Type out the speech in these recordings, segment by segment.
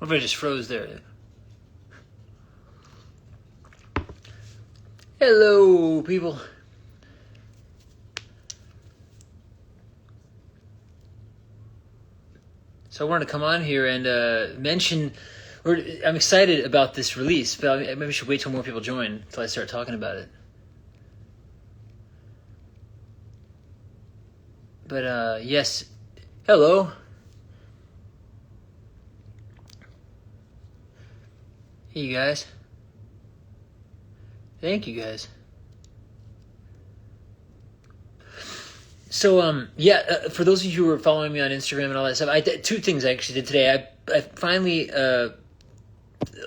Everybody just froze there. Hello, people. So I wanted to come on here and mention, I'm excited about this release, but maybe I should wait till more people join until I start talking about it. But yes, hello. Hey, you guys. Thank you, guys. So, for those of you who are following me on Instagram and all that stuff, I did two things I actually did today. I finally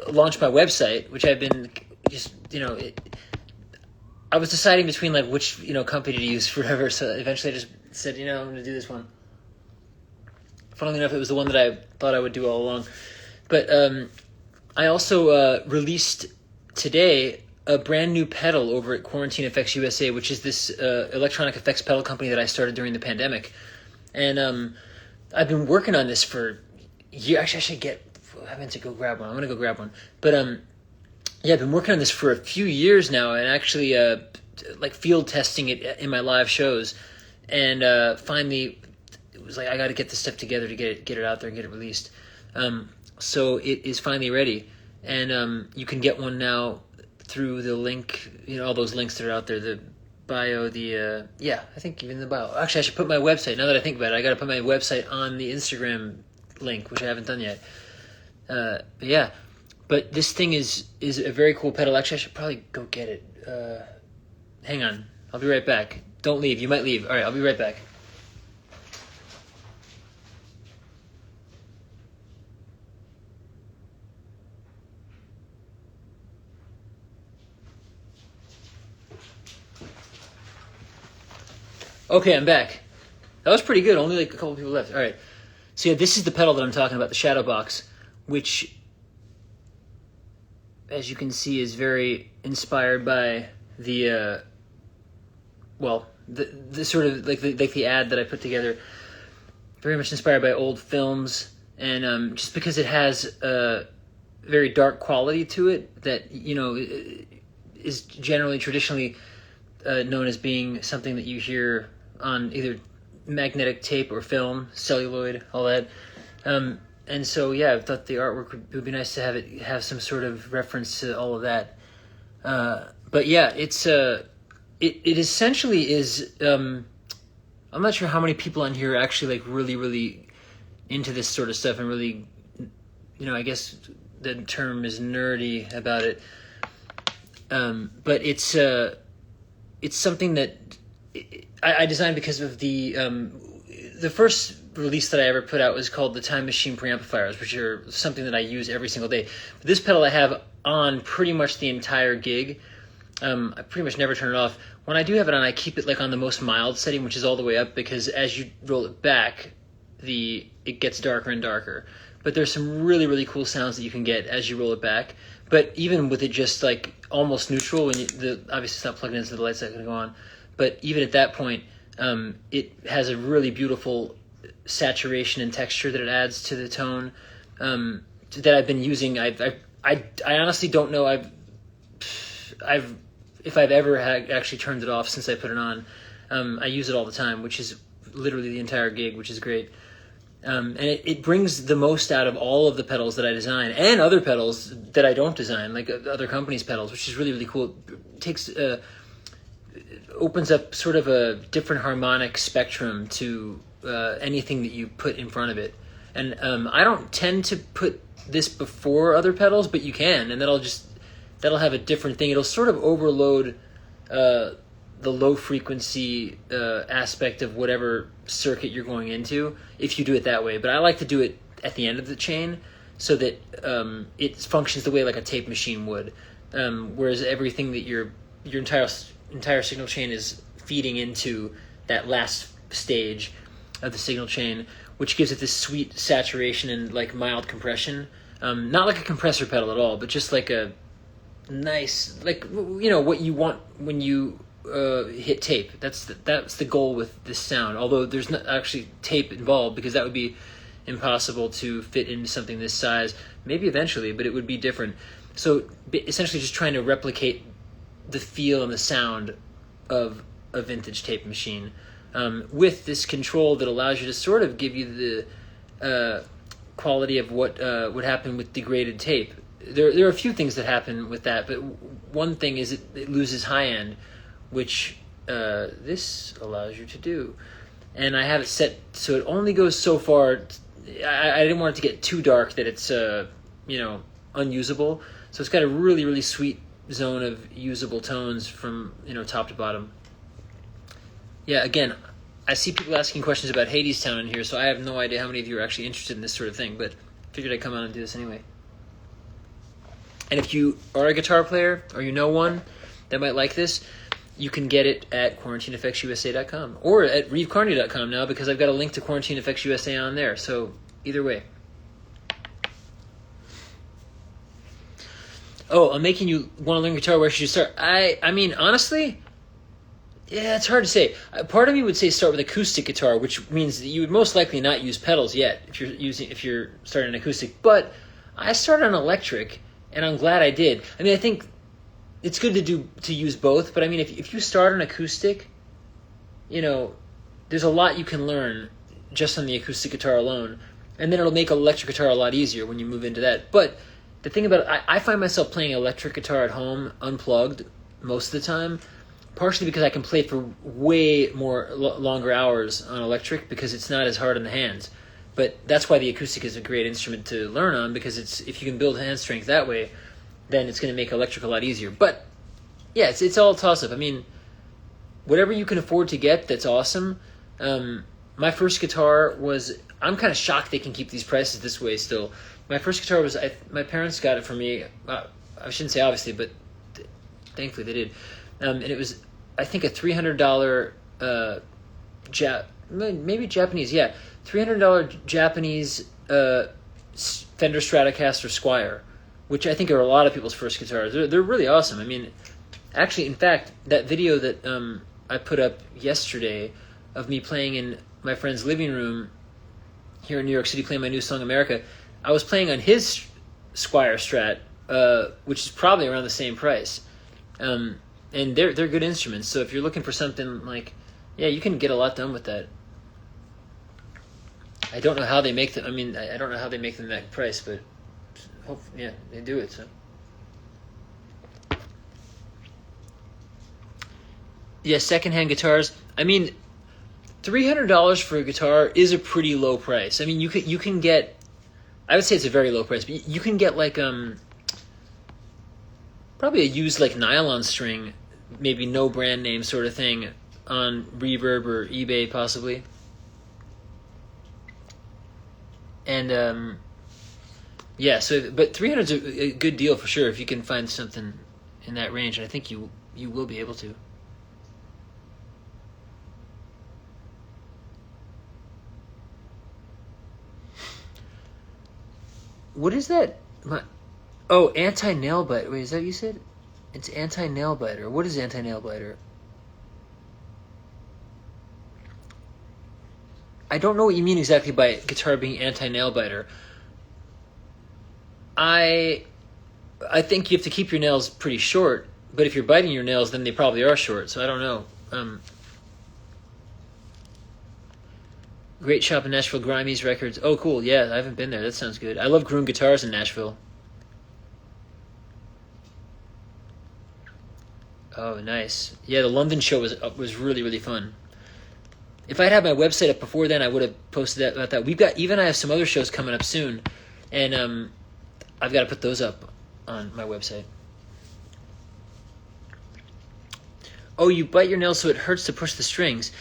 launched my website, which I've been just, I was deciding between like which, company to use forever. So eventually I just said, I'm going to do this one. Funnily enough, it was the one that I thought I would do all along. But I also released today a brand new pedal over at Quarantine Effects USA, which is this electronic effects pedal company that I started during the pandemic. And I've been working on this for years. Actually, I meant to go grab one. I'm going to go grab one. But I've been working on this for a few years now, and actually like field testing it in my live shows. And finally, it was like, I got to get this stuff together to get it out there and get it released. So it is finally ready. And you can get one now through the link, all those links that are out there, the bio, I think even the bio. Actually, I should put my website, now that I think about it, I got to put my website on the Instagram link, which I haven't done yet. But this thing is a very cool pedal. Actually, I should probably go get it. Hang on, I'll be right back. Don't leave, you might leave. All right, I'll be right back. Okay, I'm back. That was pretty good. Only like a couple people left. All right. So this is the pedal that I'm talking about, the Shadow Box, which, as you can see, is very inspired by the sort of like the ad that I put together. Very much inspired by old films, and just because it has a very dark quality to it that is generally traditionally known as being something that you hear on either magnetic tape or film, celluloid, all that. And so, I thought the artwork would be nice to have some sort of reference to all of that. But it's it essentially is. I'm not sure how many people on here are actually like really, really into this sort of stuff and really, I guess the term is nerdy about it. But it's something that I designed because of the first release that I ever put out was called the Time Machine Preamplifiers, which are something that I use every single day. But this pedal I have on pretty much the entire gig. I pretty much never turn it off. When I do have it on, I keep it like on the most mild setting, which is all the way up, because as you roll it back, it gets darker and darker. But there's some really, really cool sounds that you can get as you roll it back. But even with it just like almost neutral, when obviously it's not plugged into the lights that are going to go on. But even at that point, it has a really beautiful saturation and texture that it adds to the tone that I've been using. I honestly don't know if I've ever actually turned it off since I put it on. I use it all the time, which is literally the entire gig, which is great. And it brings the most out of all of the pedals that I design and other pedals that I don't design, like other companies' pedals, which is really, really cool. It takes opens up sort of a different harmonic spectrum to anything that you put in front of it. And I don't tend to put this before other pedals, but you can, and that'll have a different thing. It'll sort of overload the low frequency aspect of whatever circuit you're going into if you do it that way. But I like to do it at the end of the chain so that it functions the way like a tape machine would, whereas everything that your entire signal chain is feeding into that last stage of the signal chain, which gives it this sweet saturation and like mild compression. Not like a compressor pedal at all, but just like a nice, like what you want when you hit tape. That's the goal with this sound. Although there's not actually tape involved, because that would be impossible to fit into something this size. Maybe eventually, but it would be different. So essentially just trying to replicate the feel and the sound of a vintage tape machine with this control that allows you to sort of give you the quality of what would happen with degraded tape. There are a few things that happen with that, but one thing is it loses high end, which this allows you to do. And I have it set so it only goes so far. I didn't want it to get too dark that it's unusable. So it's got a really, really sweet zone of usable tones from top to bottom. Yeah, again, I see people asking questions about Hadestown in here, so I have no idea how many of you are actually interested in this sort of thing, but figured I'd come on and do this anyway. And if you are a guitar player or you know one that might like this, you can get it at QuarantineEffectsUSA.com or at ReeveCarney.com now, because I've got a link to Quarantine Effects USA on there. So either way. Oh, I'm making you want to learn guitar. Where should you start? I mean, honestly, yeah, it's hard to say. Part of me would say start with acoustic guitar, which means that you would most likely not use pedals yet if you're starting an acoustic. But I started on electric, and I'm glad I did. I mean, I think it's good to use both, but I mean, if you start on acoustic, there's a lot you can learn just on the acoustic guitar alone, and then it'll make electric guitar a lot easier when you move into that. But the thing about it, I find myself playing electric guitar at home unplugged most of the time, partially because I can play for way more longer hours on electric because it's not as hard on the hands. But that's why the acoustic is a great instrument to learn on, because if you can build hand strength that way, then it's going to make electric a lot easier. But yeah, it's all a toss-up. I mean, whatever you can afford to get, that's awesome. My first guitar was, I'm kind of shocked they can keep these prices this way still. My first guitar was, my parents got it for me. I shouldn't say obviously, but thankfully they did. And it was, I think, a $300 maybe Japanese, yeah, $300 Japanese Fender Stratocaster Squier, which I think are a lot of people's first guitars. They're really awesome. I mean, actually, in fact, that video that I put up yesterday of me playing in my friend's living room here in New York City, playing my new song America, I was playing on his Squier Strat, which is probably around the same price. And they're good instruments, so if you're looking for something like, yeah, you can get a lot done with that. I don't know how they make them. I mean, I don't know how they make them that price, but hopefully, yeah, they do it. So, yeah, secondhand guitars. I mean, $300 for a guitar is a pretty low price. I mean, you can get. I would say it's a very low price, but you can get like probably a used like nylon string, maybe no brand name sort of thing on Reverb or eBay possibly. And yeah, so but 300 is a good deal for sure if you can find something in that range, and I think you will be able to. What is that? Anti-nail biter. Wait, is that what you said? It's anti-nail biter. What is anti-nail biter? I don't know what you mean exactly by guitar being anti-nail biter. I think you have to keep your nails pretty short, but if you're biting your nails, then they probably are short, so I don't know. Great shop in Nashville, Grimey's Records. Oh, cool. Yeah, I haven't been there. That sounds good. I love Groom Guitars in Nashville. Oh, nice. Yeah, the London show was really, really fun. If I'd had my website up before then, I would have posted that about that. I have some other shows coming up soon, and I've got to put those up on my website. Oh, you bite your nails so it hurts to push the strings.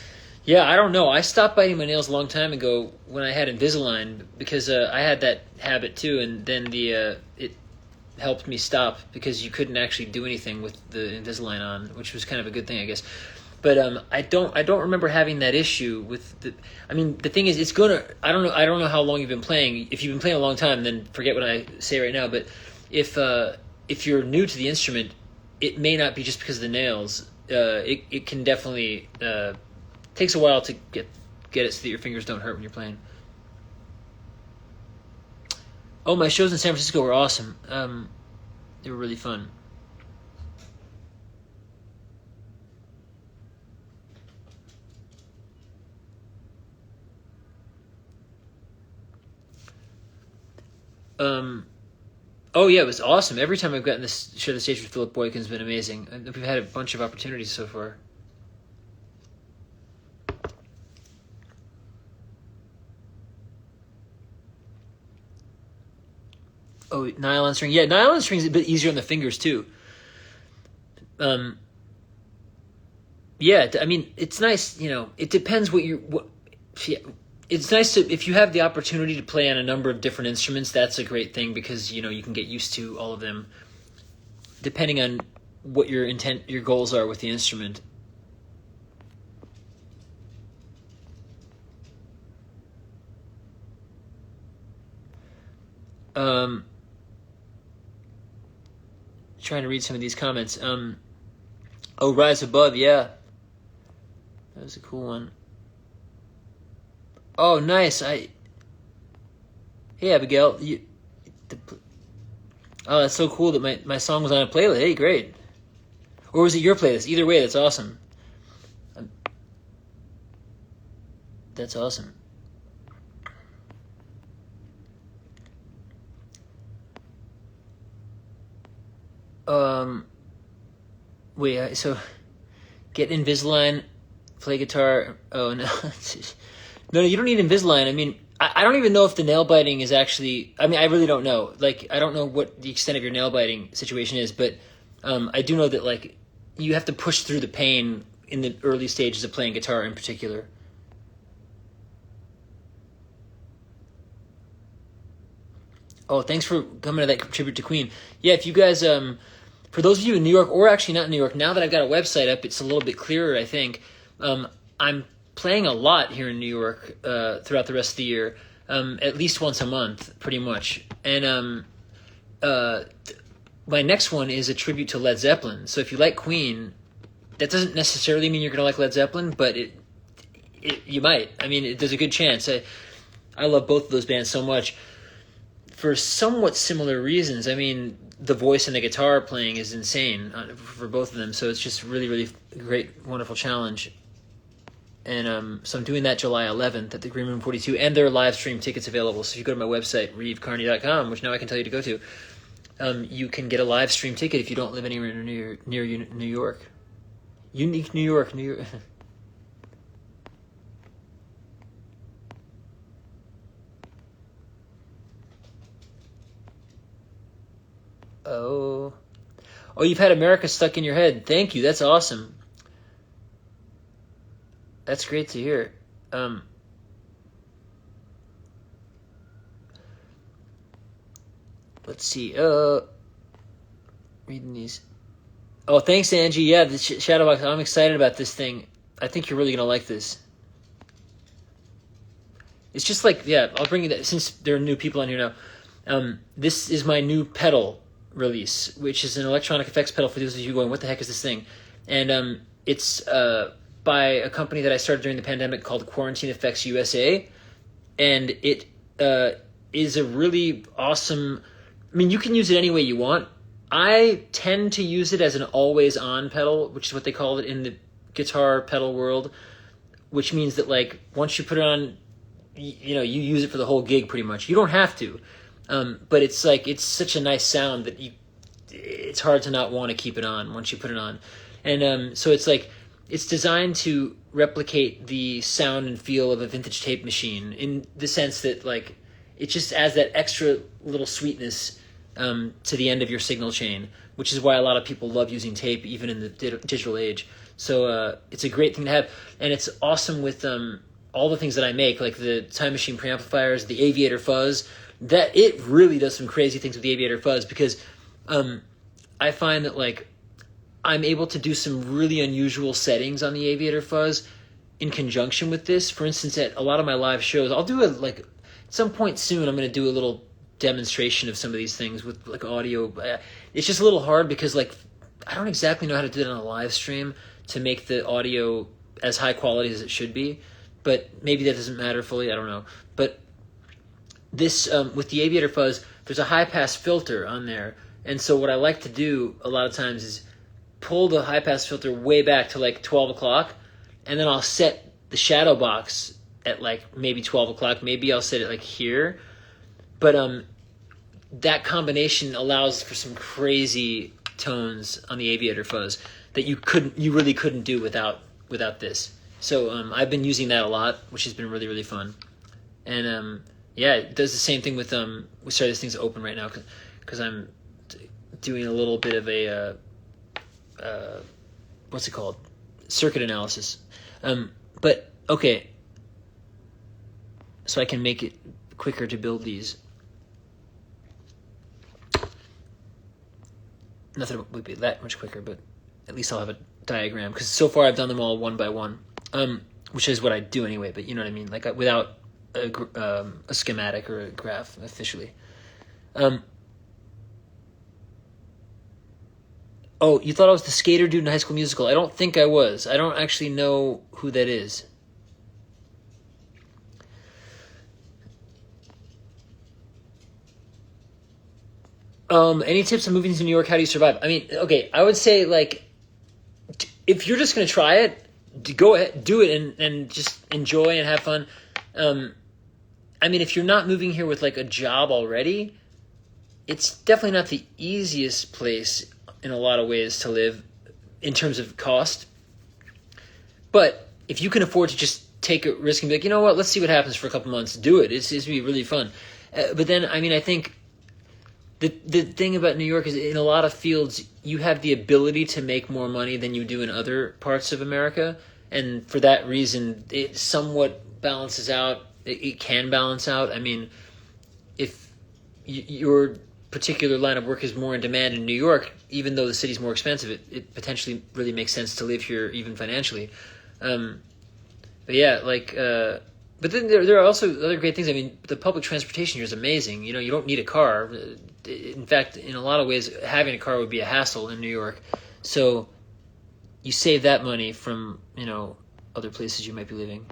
Yeah, I don't know. I stopped biting my nails a long time ago when I had Invisalign because I had that habit too, and then it helped me stop because you couldn't actually do anything with the Invisalign on, which was kind of a good thing, I guess. But I don't remember having that issue with the. I mean, the thing is, it's gonna. I don't know how long you've been playing. If you've been playing a long time, then forget what I say right now. But if you're new to the instrument, it may not be just because of the nails. It can definitely. Takes a while to get it so that your fingers don't hurt when you're playing. Oh, my shows in San Francisco were awesome. They were really fun. Um, oh yeah, it was awesome. Every time I've gotten this share the stage with Philip Boykin's been amazing. We've had a bunch of opportunities so far. Oh, nylon string. Yeah, nylon string's a bit easier on the fingers too. Um, yeah, I mean, it's nice. It depends what you what. Yeah, it's nice to if you have the opportunity to play on a number of different instruments. That's a great thing because you can get used to all of them, depending on what your goals are with the instrument. Um, Trying to read some of these comments. Oh, Rise Above, yeah, that was a cool one. Oh, nice. Hey Abigail, the, oh, that's so cool that my song was on a playlist. Hey, great. Or was it your playlist? Either way, that's awesome. Um, That's awesome. Um, Wait, so get Invisalign, play guitar. Oh no, no, you don't need Invisalign. I mean, I don't even know if the nail biting is actually. I mean, I really don't know. Like, I don't know what the extent of your nail biting situation is, but I do know that like you have to push through the pain in the early stages of playing guitar, in particular. Oh, thanks for coming to that tribute to Queen. Yeah, if you guys, for those of you in New York, or actually not in New York, now that I've got a website up, it's a little bit clearer, I think. I'm playing a lot here in New York throughout the rest of the year, at least once a month, pretty much. And uh, my next one is a tribute to Led Zeppelin. So if you like Queen, that doesn't necessarily mean you're going to like Led Zeppelin, but you might. I mean, there's a good chance. I love both of those bands so much for somewhat similar reasons. I mean, the voice and the guitar playing is insane for both of them. So it's just really, really great, wonderful challenge. And so I'm doing that July 11th at the Green Room 42, and there are live stream tickets available. So if you go to my website, reevecarney.com, which now I can tell you to go to, you can get a live stream ticket if you don't live anywhere near New York. Unique New York, New York. Oh. Oh, you've had America stuck in your head. Thank you. That's awesome. That's great to hear. Um, let's see. Reading these. Oh, thanks, Angie. Yeah, the Shadowbox. I'm excited about this thing. I think you're really gonna like this. It's just like, yeah, I'll bring you that since there are new people on here now. This is my new pedal release, which is an electronic effects pedal for those of you going, what the heck is this thing? And it's by a company that I started during the pandemic called Quarantine Effects USA. And it is a really awesome. I mean, you can use it any way you want. I tend to use it as an always-on pedal, which is what they call it in the guitar pedal world, which means that like once you put it on, you use it for the whole gig pretty much. You don't have to, but it's like it's such a nice sound that it's hard to not want to keep it on once you put it on. And so it's like it's designed to replicate the sound and feel of a vintage tape machine in the sense that like it just adds that extra little sweetness to the end of your signal chain, which is why a lot of people love using tape even in the digital age. So it's a great thing to have, and it's awesome with all the things that I make, like the Time Machine preamplifiers, the Aviator fuzz. That it really does some crazy things with the Aviator fuzz because I find that like I'm able to do some really unusual settings on the Aviator fuzz in conjunction with this. For instance, at a lot of my live shows, I'll do at some point soon. I'm going to do a little demonstration of some of these things with like audio. It's just a little hard because like I don't exactly know how to do it on a live stream to make the audio as high quality as it should be, but maybe that doesn't matter fully. I don't know, but this with the Aviator Fuzz, there's a high pass filter on there, and so what I like to do a lot of times is pull the high pass filter way back to like 12 o'clock, and then I'll set the shadow box at like maybe 12 o'clock. Maybe I'll set it like here, but that combination allows for some crazy tones on the Aviator Fuzz that you really couldn't do without this. So I've been using that a lot, which has been really, really fun. And yeah, it does the same thing with sorry, this thing's open right now because I'm doing a little bit of a what's it called, circuit analysis. But okay, so I can make it quicker to build these. Not that it would be that much quicker, but at least I'll have a diagram, because so far I've done them all one by one, which is what I do anyway, but you know what I mean, like without a schematic or a graph officially. Oh, you thought I was the skater dude in High School Musical? I don't think I was. I don't actually know who that is. Any tips on moving to New York? How do you survive? I mean, okay, I would say, like, if you're just going to try it, go ahead, do it, and just enjoy and have fun. I mean, if you're not moving here with, like, a job already, it's definitely not the easiest place in a lot of ways to live in terms of cost. But if you can afford to just take a risk and be like, you know what, let's see what happens for a couple months, do it. It's going to be really fun. But then, I mean, I think the thing about New York is, in a lot of fields, you have the ability to make more money than you do in other parts of America. And for that reason, it somewhat balances out. It can balance out. I mean, if your particular line of work is more in demand in New York, even though the city's more expensive, it potentially really makes sense to live here, even financially. But yeah, like, but then there are also other great things. I mean, the public transportation here is amazing. You know, you don't need a car. In fact, in a lot of ways, having a car would be a hassle in New York. So you save that money from, you know, other places you might be living.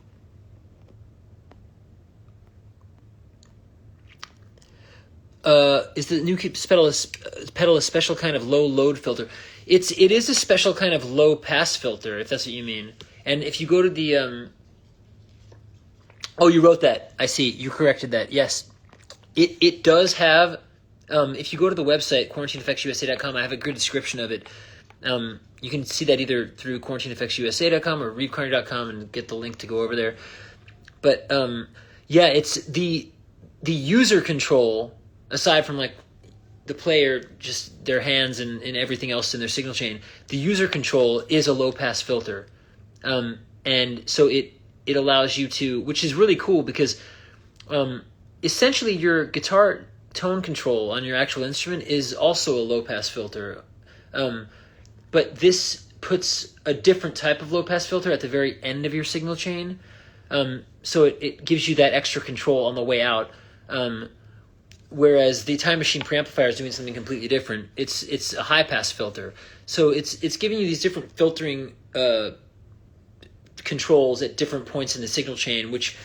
Is the new pedal a special kind of low load filter? It is a special kind of low pass filter, if that's what you mean. And if you go to the oh, you wrote that. I see. You corrected that. Yes, it does have. If you go to the website quarantineeffectsusa.com, I have a good description of it. You can see that either through quarantineeffectsusa.com or reevecarney.com and get the link to go over there. But yeah, it's the user control. Aside from, like, the player, just their hands and everything else in their signal chain, the user control is a low-pass filter. And so it allows you to, which is really cool, because essentially your guitar tone control on your actual instrument is also a low-pass filter. But this puts a different type of low-pass filter at the very end of your signal chain. So it gives you that extra control on the way out. Whereas the Time Machine preamplifier is doing something completely different. It's a high pass filter, so it's giving you these different filtering controls at different points in the signal chain, which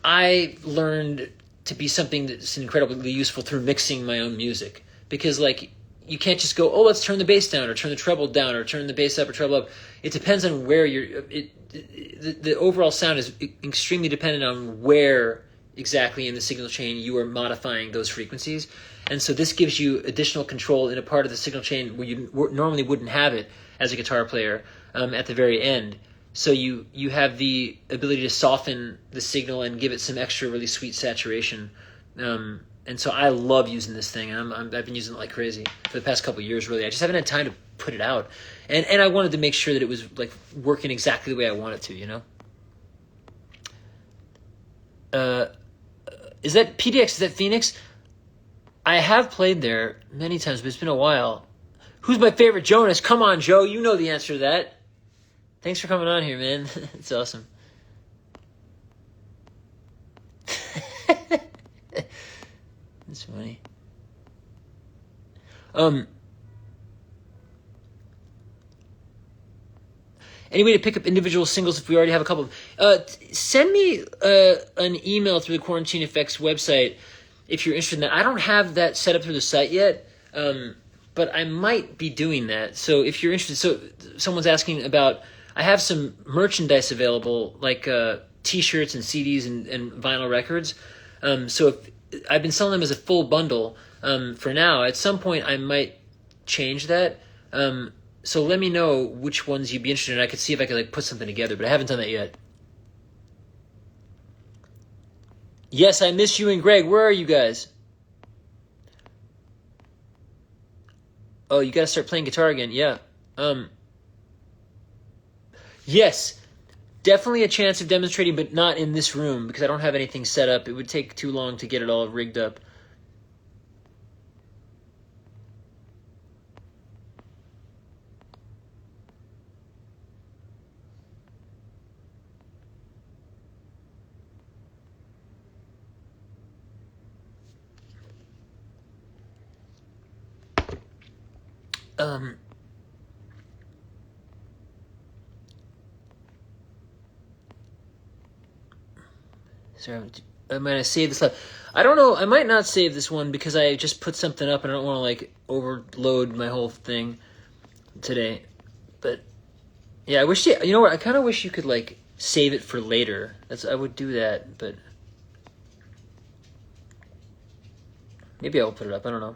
I learned to be something that's incredibly useful through mixing my own music. Because, like, you can't just go, oh, let's turn the bass down, or turn the treble down, or turn the bass up or treble up. It depends on where the overall sound is extremely dependent on where exactly in the signal chain you are modifying those frequencies. And so this gives you additional control in a part of the signal chain where you normally wouldn't have it as a guitar player at the very end. So you have the ability to soften the signal and give it some extra really sweet saturation. And so I love using this thing. I've been using it like crazy for the past couple of years, really. I just haven't had time to put it out. And I wanted to make sure that it was, like, working exactly the way I want it to, you know? Is that PDX? Is that Phoenix? I have played there many times, but it's been a while. Who's my favorite Jonas? Come on, Joe. You know the answer to that. Thanks for coming on here, man. It's awesome. That's funny. Any way to pick up individual singles if we already have a couple of them? Send me an email through the Quarantine Effects website if you're interested in that. I don't have that set up through the site yet, but I might be doing that. So if you're interested, so someone's asking about, I have some merchandise available, like T-shirts and CDs and vinyl records. So if, I've been selling them as a full bundle for now. At some point, I might change that. So let me know which ones you'd be interested in. I could see if I could put something together, but I haven't done that yet. Yes, I miss you and Greg. Where are you guys? Oh, you got to start playing guitar again. Yeah. Yes, definitely a chance of demonstrating, but not in this room because I don't have anything set up. It would take too long to get it all rigged up. Sorry, I might have saved this up. I don't know. I might not save this one because I just put something up and I don't want to overload my whole thing today. But yeah, I wish you know what? I kind of wish you could save it for later. I would do that, but maybe I'll put it up. I don't know.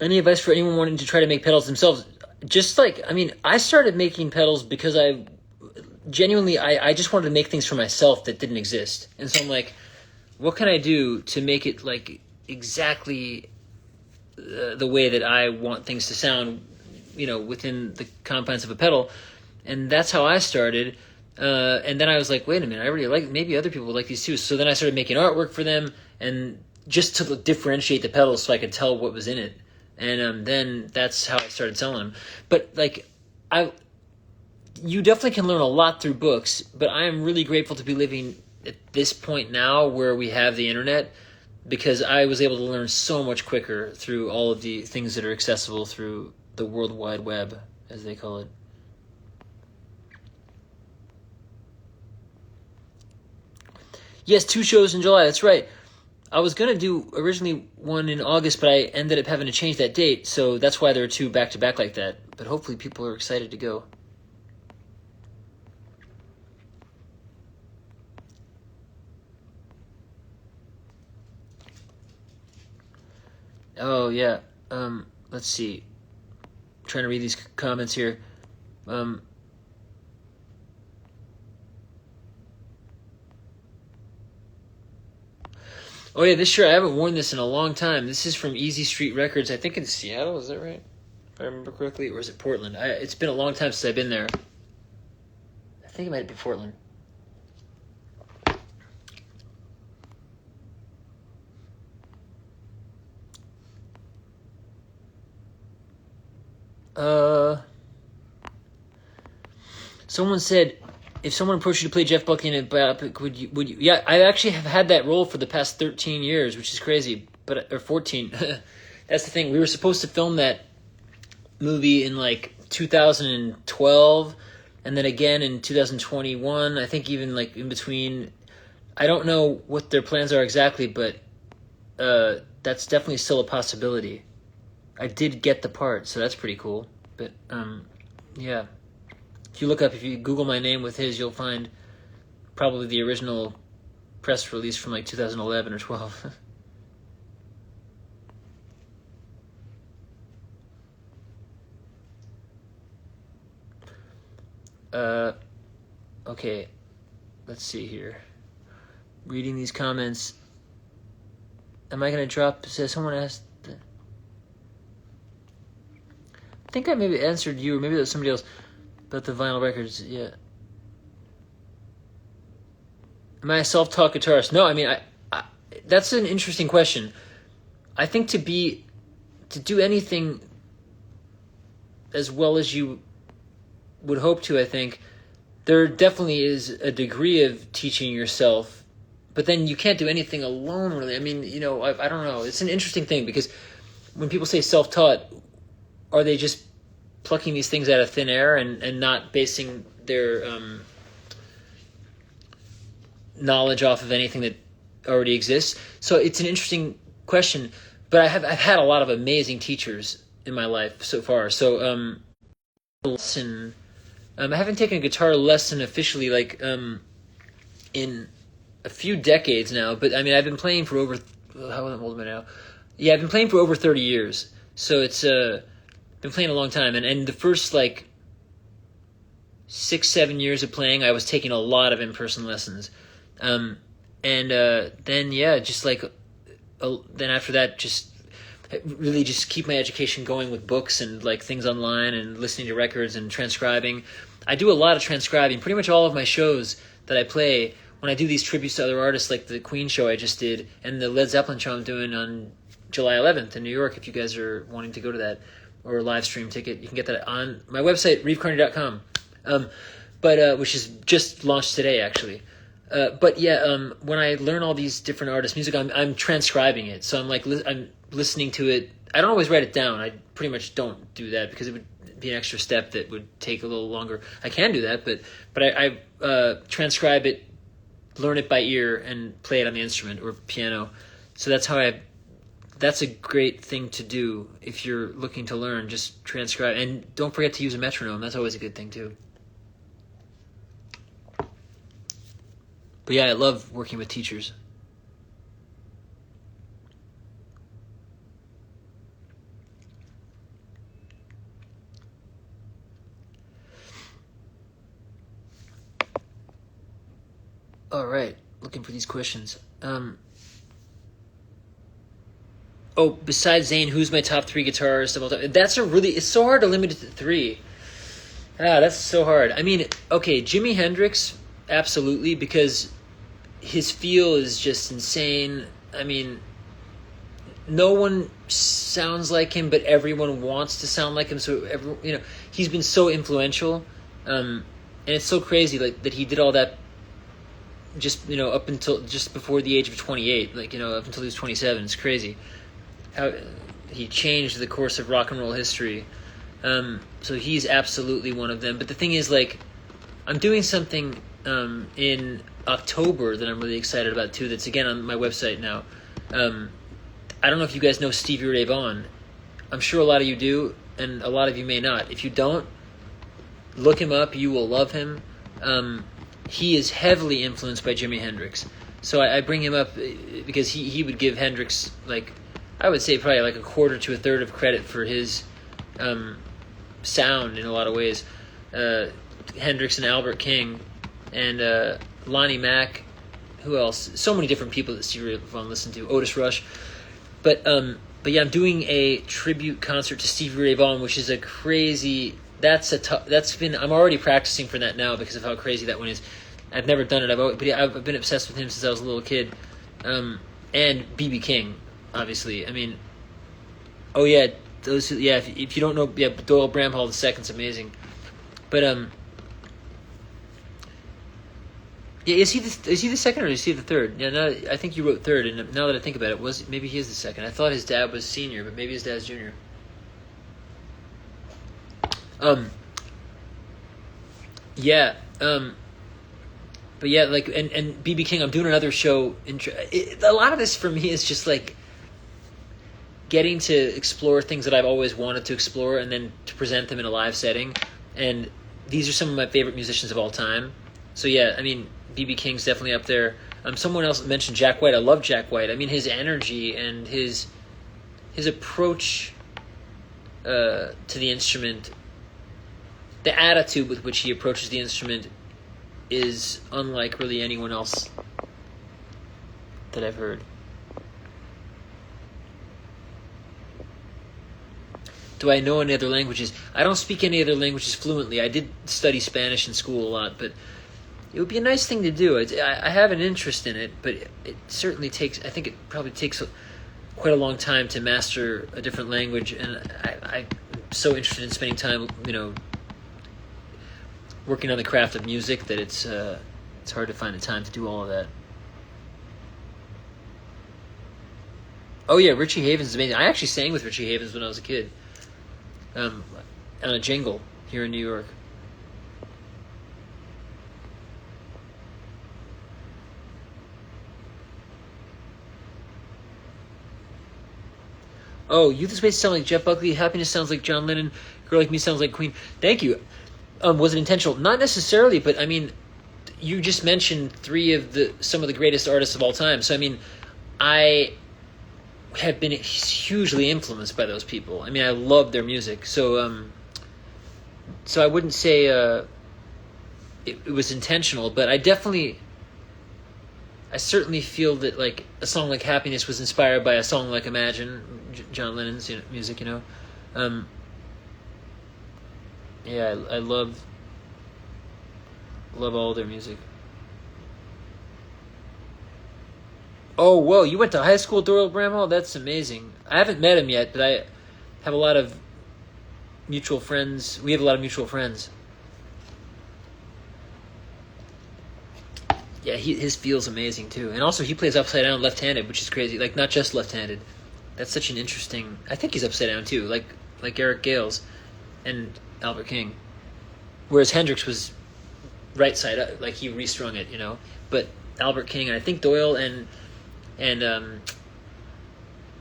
Any advice for anyone wanting to try to make pedals themselves? I started making pedals because I just wanted to make things for myself that didn't exist. And so I'm like, what can I do to make it exactly the way that I want things to sound, within the confines of a pedal? And that's how I started. And then I was like, wait a minute, I really maybe other people would like these too. So then I started making artwork for them, and just to differentiate the pedals so I could tell what was in it. And then that's how I started selling them. But you definitely can learn a lot through books, but I am really grateful to be living at this point now where we have the internet, because I was able to learn so much quicker through all of the things that are accessible through the World Wide Web, as they call it. Yes, 2 shows in July, that's right. I was going to do originally one in August, but I ended up having to change that date, so that's why there are 2 back-to-back like that. But hopefully people are excited to go. Oh, yeah. Let's see. I'm trying to read these comments here. Oh, yeah, this shirt, I haven't worn this in a long time. This is from Easy Street Records, I think in Seattle, is that right? If I remember correctly, or is it Portland? It's been a long time since I've been there. I think it might be Portland. Someone said, if someone approached you to play Jeff Buckley in a biopic, would you? Yeah, I actually have had that role for the past 13 years, which is crazy, or 14. That's the thing. We were supposed to film that movie in 2012, and then again in 2021. I think even in between. I don't know what their plans are exactly, but that's definitely still a possibility. I did get the part, so that's pretty cool. But yeah. If you Google my name with his, you'll find probably the original press release from 2011 or 12. Okay, let's see here. Reading these comments. Am I going to drop, says someone asked, I think I maybe answered you, or maybe that was somebody else. About the vinyl records, yeah. Am I a self-taught guitarist? No, I mean, I that's an interesting question. I think to do anything as well as you would hope to, I think, there definitely is a degree of teaching yourself, but then you can't do anything alone, really. I mean, I don't know. It's an interesting thing, because when people say self-taught, are they just plucking these things out of thin air and not basing their knowledge off of anything that already exists. So it's an interesting question, but I've had a lot of amazing teachers in my life so far. So lesson, I haven't taken a guitar lesson officially in a few decades now, but I mean I've been playing for over how old am I now? Yeah, I've been playing for over 30 years. So it's been playing a long time, and the first 6-7 years of playing, I was taking a lot of in-person lessons, then then after that, just really just keep my education going with books and things online and listening to records and transcribing. I do a lot of transcribing. Pretty much all of my shows that I play, when I do these tributes to other artists, like the Queen show I just did and the Led Zeppelin show I'm doing on July 11th in New York, if you guys are wanting to go to that, or a live stream ticket, you can get that on my website, reevecarney.com, which is just launched today, actually. When I learn all these different artists' music, I'm transcribing it. So I'm listening to it. I don't always write it down. I pretty much don't do that because it would be an extra step that would take a little longer. I can do that, but I transcribe it, learn it by ear, and play it on the instrument or piano. So that's a great thing to do if you're looking to learn. Just transcribe, and don't forget to use a metronome. That's always a good thing too. But yeah, I love working with teachers. All right, looking for these questions. Besides Zane, who's my top 3 guitarists of all time? It's so hard to limit it to 3. That's so hard. I mean, okay, Jimi Hendrix, absolutely, because his feel is just insane. I mean, no one sounds like him, but everyone wants to sound like him. So he's been so influential, and it's so crazy that he did all that. Just up until just before the age of 28, up until he was 27. It's crazy how he changed the course of rock and roll history. So he's absolutely one of them. But the thing is, I'm doing something in October that I'm really excited about too. That's again on my website now. I don't know if you guys know Stevie Ray Vaughan. I'm sure a lot of you do, and a lot of you may not. If you don't, look him up. You will love him. He is heavily influenced by Jimi Hendrix. So I bring him up because he would give Hendrix, I would say probably a quarter to a third of credit for his sound in a lot of ways. Hendrix and Albert King and Lonnie Mack. Who else? So many different people that Stevie Ray Vaughan listened to. Otis Rush. But yeah, I'm doing a tribute concert to Stevie Ray Vaughan, which is a crazy... I'm already practicing for that now because of how crazy that one is. I've never done it. I've been obsessed with him since I was a little kid. And B.B. King, obviously. I mean, if you don't know, Doyle Bramhall II's amazing. But is he the second or is he the third? Yeah, I think you wrote third, and now that I think about it, maybe he is the second. I thought his dad was senior, but maybe his dad's junior. But yeah, and BB King, I'm doing another show. A lot of this for me is just getting to explore things that I've always wanted to explore, and then to present them in a live setting. And these are some of my favorite musicians of all time. So yeah, I mean, BB King's definitely up there. Someone else mentioned Jack White. I love Jack White. I mean, his energy and his approach to the instrument. The attitude with which he approaches the instrument is unlike really anyone else that I've heard. Do I know any other languages? I don't speak any other languages fluently. I did study Spanish in school a lot, but it would be a nice thing to do. I have an interest in it, but it certainly takes... I think it probably takes quite a long time to master a different language, and I'm so interested in spending time, working on the craft of music that it's hard to find the time to do all of that. Oh yeah, Richie Havens is amazing. I actually sang with Richie Havens when I was a kid. on a jingle here in New York. Oh, Youth of Space sound like Jeff Buckley. Happiness sounds like John Lennon. Girl Like Me sounds like Queen. Thank you. Was it intentional? Not necessarily, but I mean, you just mentioned some of the greatest artists of all time. So I mean, I have been hugely influenced by those people. I mean, I love their music. So I wouldn't say it was intentional, but I certainly feel that like a song like Happiness was inspired by a song like Imagine, John Lennon's music, Yeah, I love all their music. Oh, whoa, you went to high school with Doyle Bramhall? That's amazing. I haven't met him yet, but I have a lot of mutual friends. We have a lot of mutual friends. Yeah, his feel's amazing too, and also he plays upside down left-handed, which is crazy. Like not just left-handed. That's such an interesting. I think he's upside down too, like Eric Gales, and Albert King. Whereas Hendrix was right side up, like he restrung it, But Albert King and I think Doyle and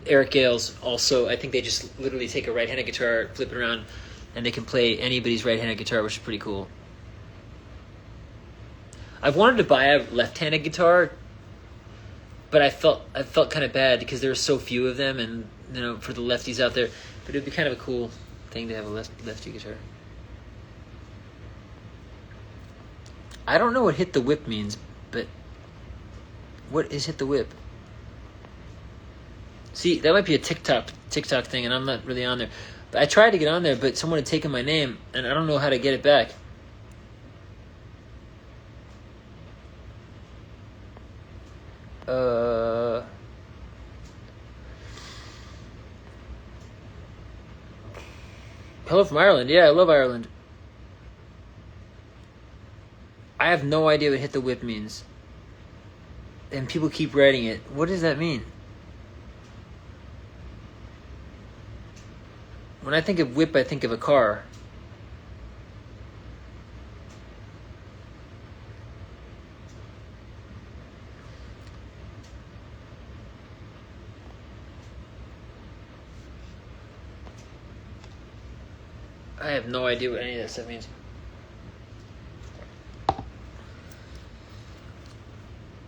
Eric Gales also. I think they just literally take a right-handed guitar, flip it around, and they can play anybody's right-handed guitar, which is pretty cool. I've wanted to buy a left-handed guitar, but I felt kind of bad because there are so few of them, and for the lefties out there. But it would be kind of a cool thing to have a lefty guitar. I don't know what "hit the whip" means, but what is "hit the whip"? See, that might be a TikTok thing, and I'm not really on there. But I tried to get on there, but someone had taken my name, and I don't know how to get it back. Hello from Ireland. Yeah, I love Ireland. I have no idea what "hit the whip" means. And people keep writing it. What does that mean? When I think of whip, I think of a car. I have no idea what any of that stuff means.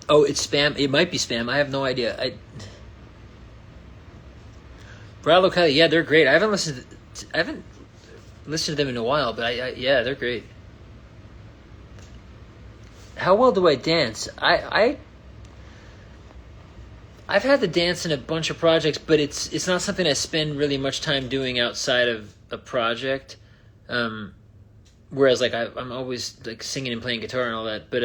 Oh, it's spam. It might be spam. I have no idea. Brad Locali, yeah, they're great. I haven't listened to them in a while, but yeah, they're great. How well do I dance? I've had to dance in a bunch of projects, but it's not something I spend really much time doing outside of a project. Whereas like I'm always like singing and playing guitar and all that, but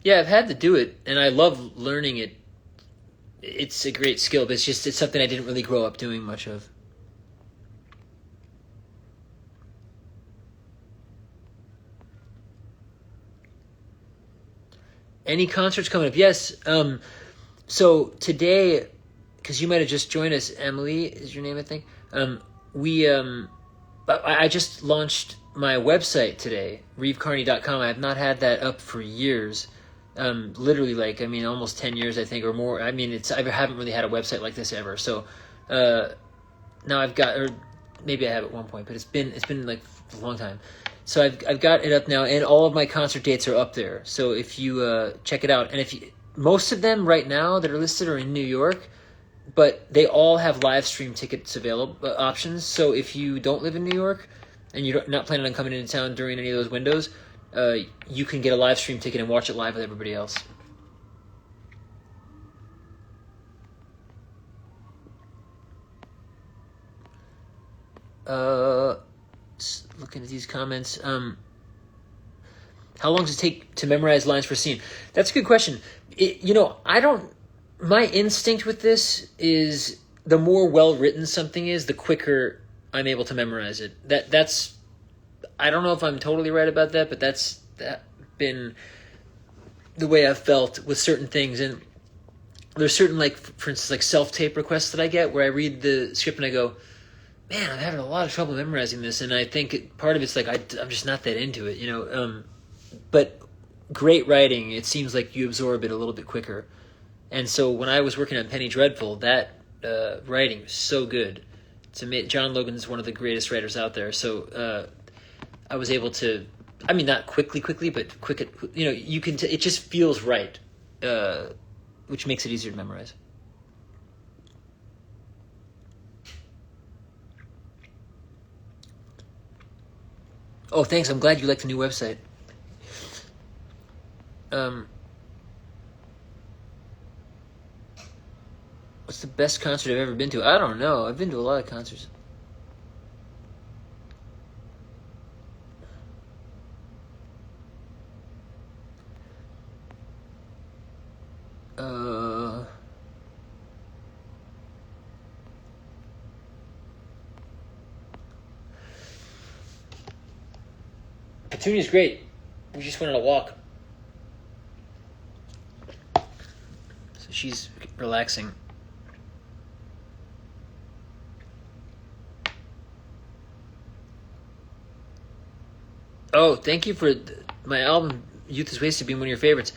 yeah, I've had to do it, and I love learning it. It's a great skill, but it's something I didn't really grow up doing much of. Any concerts coming up? Yes. So today, because you might have just joined us, Emily is your name, I think. I just launched my website today, reevecarney.com. I have not had that up for years. Literally, almost 10 years, I think, or more. I haven't really had a website like this ever. So now I've got, or maybe I have at one point, but it's been like a long time. So I've got it up now, and all of my concert dates are up there. So if you check it out, and most of them right now that are listed are in New York, but they all have live stream tickets available options. So if you don't live in New York and you're not planning on coming into town during any of those windows, you can get a live stream ticket and watch it live with everybody else. Looking at these comments. How long does it take to memorize lines for a scene? That's a good question. My instinct with this is the more well-written something is, the quicker I'm able to memorize it. That's I don't know if I'm totally right about that, but that's been the way I've felt with certain things. And there's certain, for instance, self-tape requests that I get where I read the script and I go, man, I'm having a lot of trouble memorizing this, and I think part of it's like I'm just not that into it, you know. But great writing, it seems like you absorb it a little bit quicker. And so when I was working on Penny Dreadful, that writing was so good. John Logan's one of the greatest writers out there. So I was able to, I mean, not quickly, but quick. You know, you can. It just feels right, which makes it easier to memorize. Oh, thanks. I'm glad you like the new website. Um, what's the best concert I've ever been to? I don't know. I've been to a lot of concerts. Uh, Petunia's great. We just went on a walk. So she's relaxing. Oh, thank you for my album Youth is Wasted being one of your favorites.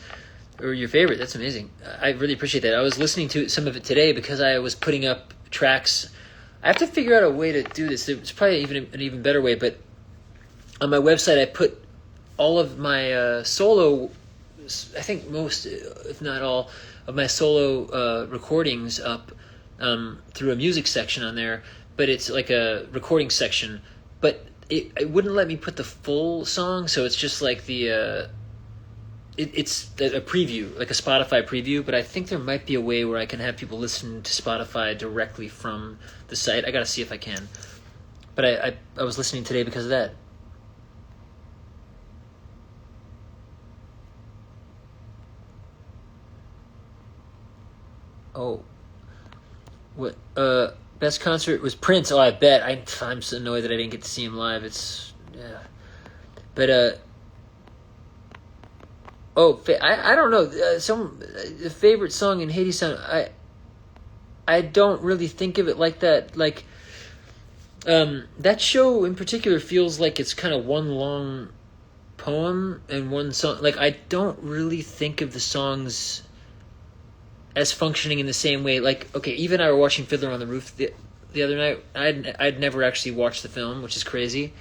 Or your favorite. That's amazing. I really appreciate that. I was listening to some of it today because I was putting up tracks. I have to figure out a way to do this. There's probably an even better way, but on my website I put all of my solo, I think most, if not all, of my solo recordings up through a music section on there, but it's like a recording section. But it wouldn't let me put the full song, so it's just like it's a preview, like a Spotify preview, but I think there might be a way where I can have people listen to Spotify directly from the site. I gotta see if I can. But I was listening today because of that. Oh. What? Best concert was Prince. Oh, I bet. I'm so annoyed that I didn't get to see him live. It's, yeah. But, oh, I don't know. Some favorite song in Hadestown. I don't really think of it like that. Like, that show in particular feels like it's kind of one long poem and one song. Like, I don't really think of the songs as functioning in the same way. Like, okay, Eve and I were watching Fiddler on the Roof the other night. I'd never actually watched the film, which is crazy.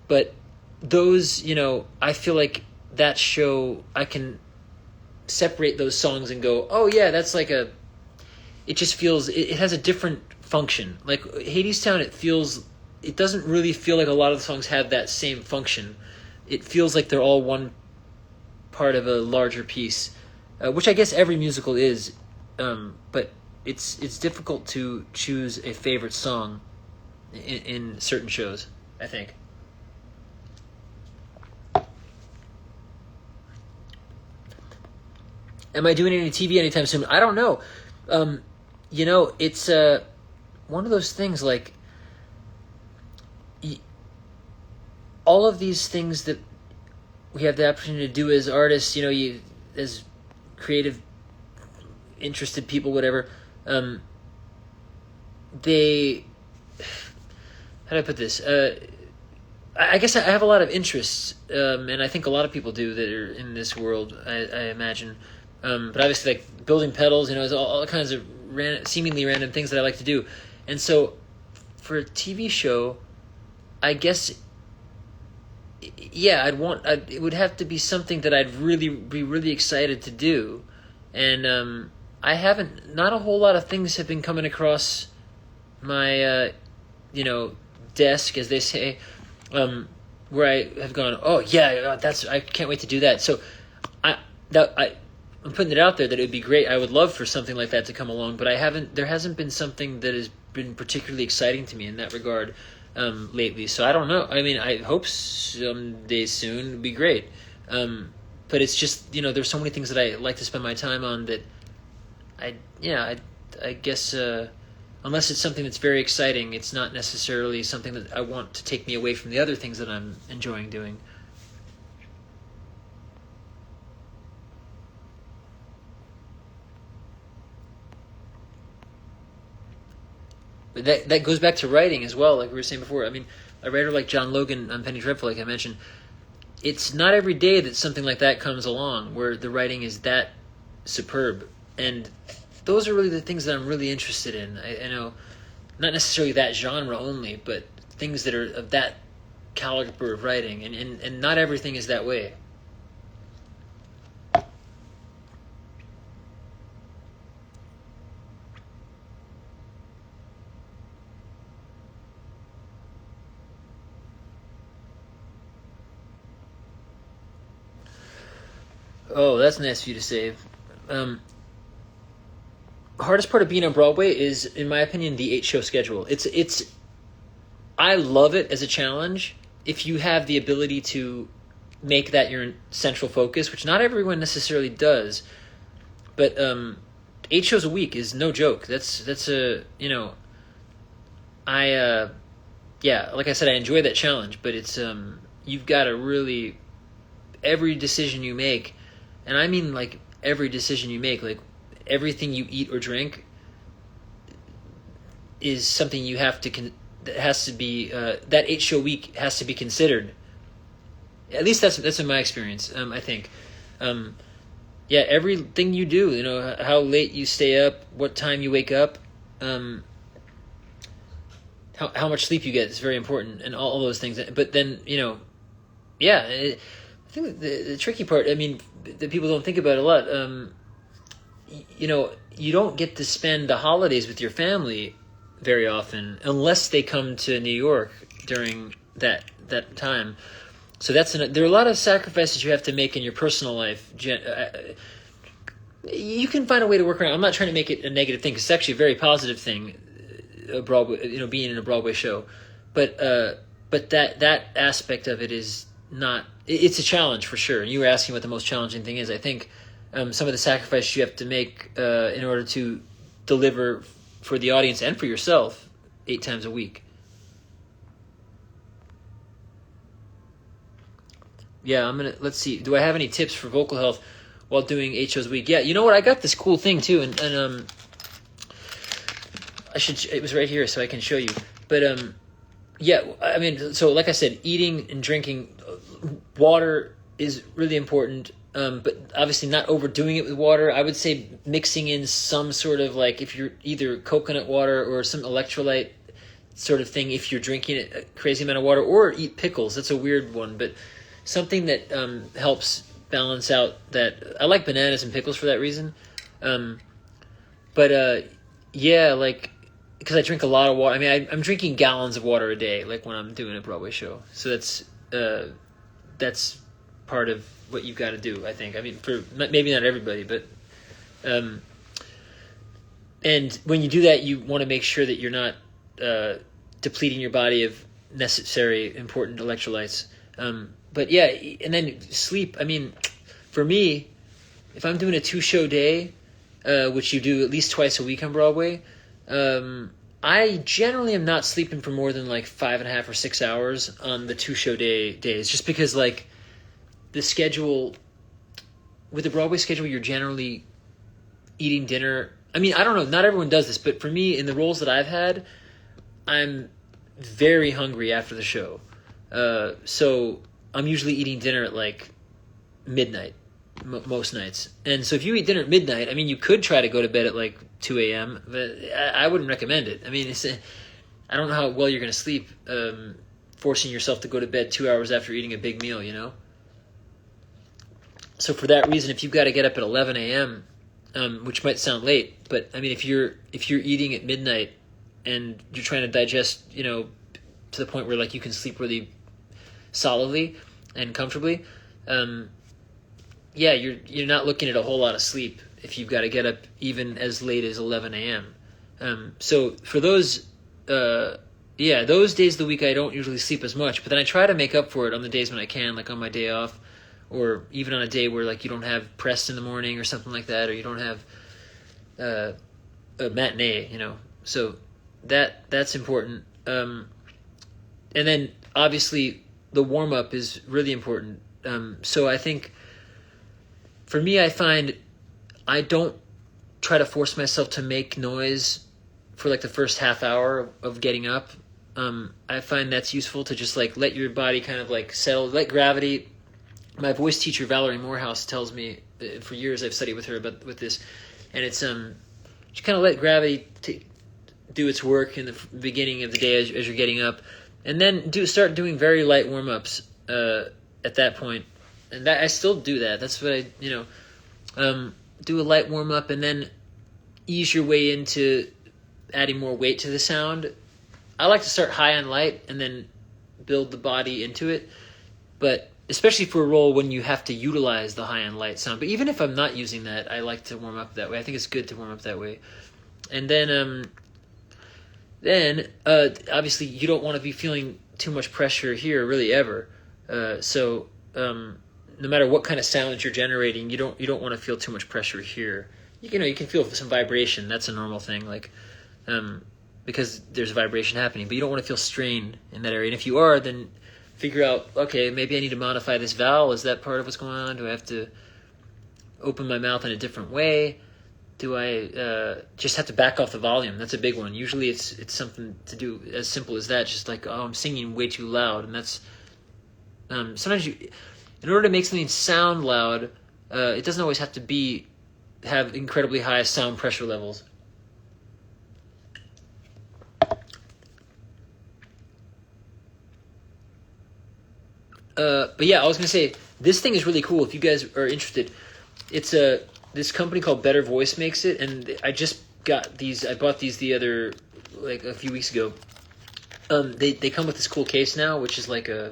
But those, you know, I feel like that show, I can separate those songs and go, oh yeah, that's like it just feels, it has a different function. Like Hadestown, it doesn't really feel like a lot of the songs have that same function. It feels like they're all one part of a larger piece, which I guess every musical is, but it's difficult to choose a favorite song in certain shows, I think. Am I doing any TV anytime soon? I don't know. You know, it's one of those things like all of these things that we have the opportunity to do as artists, you know, as creative, interested people, whatever. They, how do I put this? I guess I have a lot of interests, and I think a lot of people do that are in this world. I imagine. But obviously, like building pedals, you know, there's all kinds of seemingly random things that I like to do. And so, for a TV show, I guess, yeah, it would have to be something that I'd be really excited to do. And not a whole lot of things have been coming across my, you know, desk, as they say, where I have gone, oh yeah, I can't wait to do that. So, I'm putting it out there that it would be great. I would love for something like that to come along, but there hasn't been something that has been particularly exciting to me in that regard lately. So I don't know. I mean, I hope someday soon it'd be great. But it's just, you know, there's so many things that I like to spend my time on that I guess unless it's something that's very exciting, it's not necessarily something that I want to take me away from the other things that I'm enjoying doing. But that goes back to writing as well, like we were saying before. I mean, a writer like John Logan on Penny Dreadful, like I mentioned, it's not every day that something like that comes along where the writing is that superb. And those are really the things that I'm really interested in. I know, not necessarily that genre only, but things that are of that caliber of writing. And not everything is that way. Oh, that's nice of you to say. Hardest part of being on Broadway is, in my opinion, the 8-show schedule. It's. I love it as a challenge if you have the ability to make that your central focus, which not everyone necessarily does. But 8 shows a week is no joke. That's a yeah, like I said, I enjoy that challenge, but it's you've got to really, every decision you make, and I mean like every decision you make, like everything you eat or drink is something you have to that has to be that 8-show week has to be considered. At least that's in my experience. I think, yeah, everything you do, how late you stay up, what time you wake up, how much sleep you get is very important, and all those things. But then, yeah, I think the tricky part, I mean, that people don't think about a lot. You don't get to spend the holidays with your family very often unless they come to New York during that time. So there are a lot of sacrifices you have to make in your personal life. You can find a way to work around. I'm not trying to make it a negative thing, because it's actually a very positive thing, Broadway, being in a Broadway show. But that aspect of it is not. It's a challenge for sure. You were asking what the most challenging thing is. I think some of the sacrifices you have to make in order to deliver for the audience and for yourself 8 times a week. Yeah, let's see. Do I have any tips for vocal health while doing 8 shows a week? Yeah, you know what? I got this cool thing too, and it was right here so I can show you. But yeah, I mean, so like I said, eating and drinking water is really important. But obviously not overdoing it with water. I would say mixing in some sort of, like, if you're either coconut water or some electrolyte sort of thing, if you're drinking a crazy amount of water, or eat pickles. That's a weird one, but something that helps balance out that. I like bananas and pickles for that reason. Yeah, like, because I drink a lot of water. I mean, I'm drinking gallons of water a day, like when I'm doing a Broadway show. So that's part of what you've got to do, I think. I mean, for maybe not everybody, but and when you do that, you want to make sure that you're not depleting your body of necessary important electrolytes. But yeah, and then sleep. I mean, for me, if I'm doing a 2-show day, which you do at least twice a week on Broadway, I generally am not sleeping for more than like 5.5 or 6 hours on the 2-show days, just because, like, the schedule, with the Broadway schedule, you're generally eating dinner. I mean, I don't know, not everyone does this, but for me, in the roles that I've had, I'm very hungry after the show. So I'm usually eating dinner at like midnight, most nights. And so if you eat dinner at midnight, I mean, you could try to go to bed at like 2 a.m., but I wouldn't recommend it. I mean, I don't know how well you're going to sleep forcing yourself to go to bed 2 hours after eating a big meal, So for that reason, if you've got to get up at 11 a.m., which might sound late, but I mean, if you're eating at midnight and you're trying to digest, to the point where, like, you can sleep really solidly and comfortably, yeah, you're not looking at a whole lot of sleep if you've got to get up even as late as 11 a.m. So for those days of the week, I don't usually sleep as much, but then I try to make up for it on the days when I can, like on my day off, or even on a day where, like, you don't have press in the morning or something like that, or you don't have a matinee, So that's important. And then obviously the warm up is really important. So I think for me, I find I don't try to force myself to make noise for like the first half hour of getting up. I find that's useful to just like let your body kind of like settle, let gravity. My voice teacher Valerie Morehouse tells me, for years I've studied with her with this, and it's just kind of let gravity do its work in the beginning of the day as you're getting up, and then start doing very light warm ups at that point. And that I still do that. That's what I do a light warm up, and then ease your way into adding more weight to the sound. I like to start high on light and then build the body into it, but especially for a role when you have to utilize the high on light sound. But even if I'm not using that, I like to warm up that way. I think it's good to warm up that way. And then obviously you don't want to be feeling too much pressure here really ever. So no matter what kind of sound you're generating, you don't want to feel too much pressure here. You can feel some vibration. That's a normal thing, like because there's a vibration happening, but you don't want to feel strain in that area. And if you are, then figure out, okay, maybe I need to modify this vowel. Is that part of what's going on? Do I have to open my mouth in a different way? Do I just have to back off the volume? That's a big one. Usually it's something to do as simple as that, just like, oh, I'm singing way too loud. And that's sometimes in order to make something sound loud, it doesn't always have to have incredibly high sound pressure levels. But yeah, I was going to say, this thing is really cool if you guys are interested. It's this company called Better Voice makes it, and I just got these. I bought these the other, like a few weeks ago. They come with this cool case now, which is like I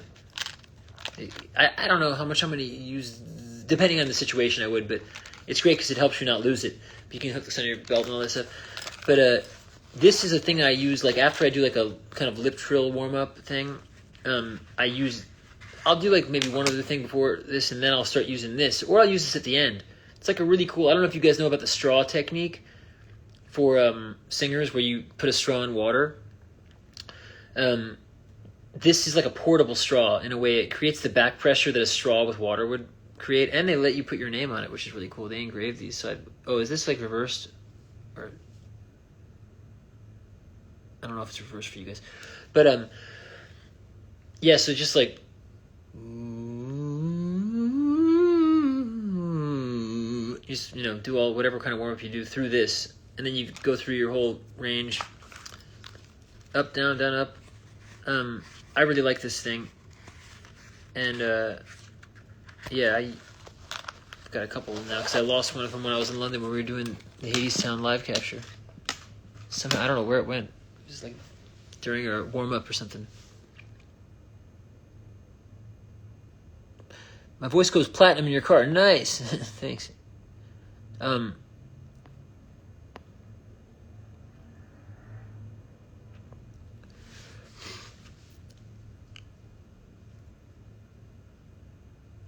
don't know how much I'm going to use, depending on the situation I would, but it's great because it helps you not lose it. You can hook this on your belt and all that stuff. But this is a thing I use, like after I do like a kind of lip trill warm-up thing, I'll do like maybe one other thing before this, and then I'll start using this, or I'll use this at the end. It's like a really cool, I don't know if you guys know about the straw technique for singers where you put a straw in water. This is like a portable straw in a way. It creates the back pressure that a straw with water would create, and they let you put your name on it, which is really cool. They engrave these. So is this like reversed? Or I don't know if it's reversed for you guys. But yeah, so just like just do all whatever kind of warm up you do through this, and then you go through your whole range, up, down, down, up. I really like this thing, and yeah, I've got a couple of them now because I lost one of them when I was in London when we were doing the Hadestown live capture. Somehow I don't know where it went. It was like during our warm up or something. My voice goes platinum in your car. Nice. Thanks.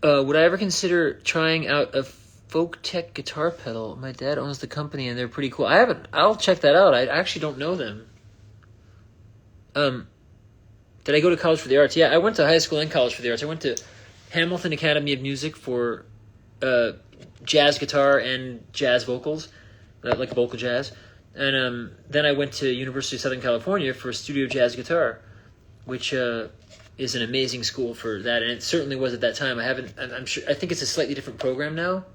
Would I ever consider trying out a Folk Tech guitar pedal? My dad owns the company and they're pretty cool. I'll check that out. I actually don't know them. Did I go to college for the arts? Yeah, I went to high school and college for the arts. I went to Hamilton Academy of Music for jazz guitar and jazz vocals, like vocal jazz. And then I went to University of Southern California for studio jazz guitar, which is an amazing school for that. And it certainly was at that time. I'm sure, I think it's a slightly different program now.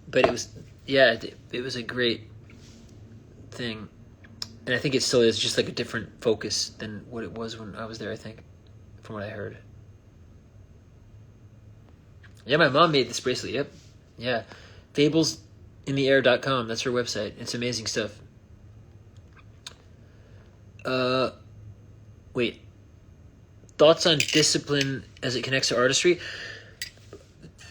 But it was a great thing. And I think it still is just like a different focus than what it was when I was there, I think, from what I heard. Yeah, my mom made this bracelet, yep. Yeah. Fablesintheair.com, that's her website. It's amazing stuff. Wait. Thoughts on discipline as it connects to artistry?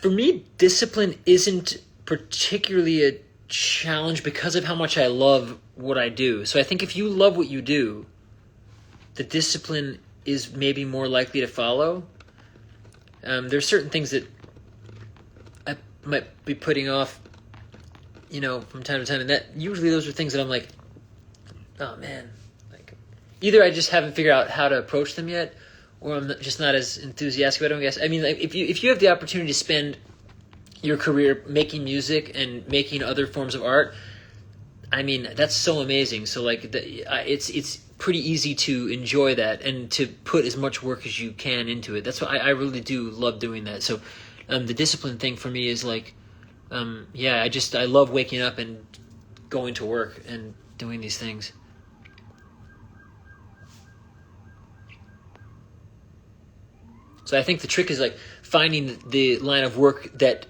For me, discipline isn't particularly a challenge because of how much I love what I do. So I think if you love what you do, the discipline is maybe more likely to follow. There's certain things that I might be putting off, from time to time, and that usually those are things that I'm like, oh man, like either I just haven't figured out how to approach them yet, or I'm just not as enthusiastic about them. I guess. I mean, like, if you have the opportunity to spend your career making music and making other forms of art, I mean, that's so amazing. So like, it's pretty easy to enjoy that and to put as much work as you can into it. That's why I really do love doing that. So, the discipline thing for me is like, yeah, I love waking up and going to work and doing these things. So I think the trick is like finding the line of work that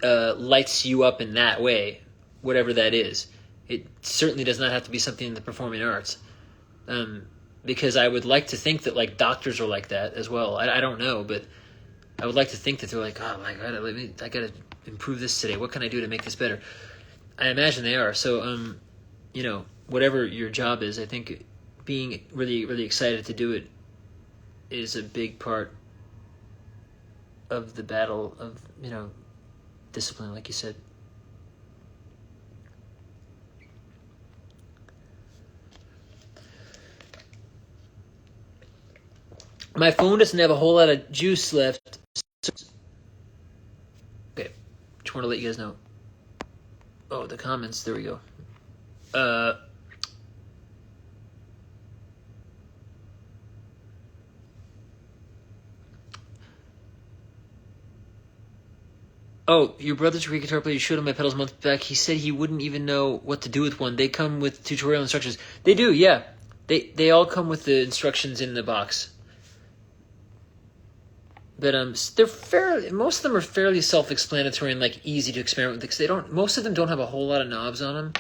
lights you up in that way, whatever that is. It certainly does not have to be something in the performing arts, because I would like to think that like doctors are like that as well. I don't know, but I would like to think that they're like, oh my god, I gotta improve this today. What can I do to make this better? I imagine they are. So, whatever your job is, I think being really, really excited to do it is a big part of the battle of, discipline, like you said. My phone doesn't have a whole lot of juice left. Okay, just want to let you guys know. Oh, the comments, there we go. Oh, your brother's a great guitar player. You showed him my pedals a month back. He said he wouldn't even know what to do with one. They come with tutorial instructions. They do, yeah. They all come with the instructions in the box. But most of them are fairly self-explanatory and like easy to experiment with, because most of them don't have a whole lot of knobs on them.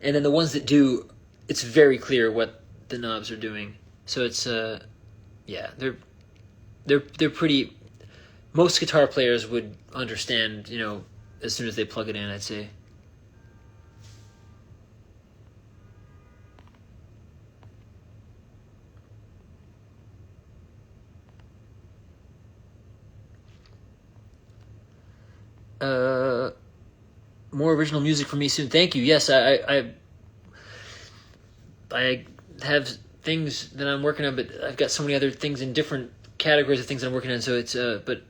And then the ones that do, it's very clear what the knobs are doing. So it's yeah, they're pretty. Most guitar players would understand, as soon as they plug it in, I'd say. More original music for me soon. Thank you. Yes, I have things that I'm working on, but I've got so many other things in different categories of things that I'm working on. So it's but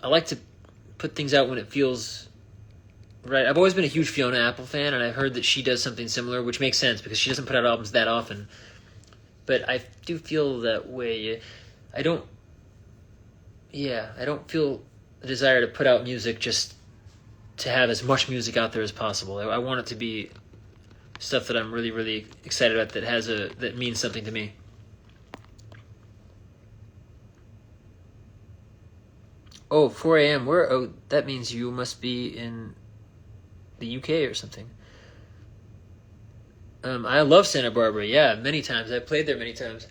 I like to put things out when it feels right. I've always been a huge Fiona Apple fan, and I've heard that she does something similar, which makes sense because she doesn't put out albums that often. But I do feel that way. I don't feel a desire to put out music just to have as much music out there as possible. I want it to be stuff that I'm really, really excited about, that means something to me. Oh, 4 a.m. Where? Oh, that means you must be in the UK or something. I love Santa Barbara. Yeah, many times. I played there many times.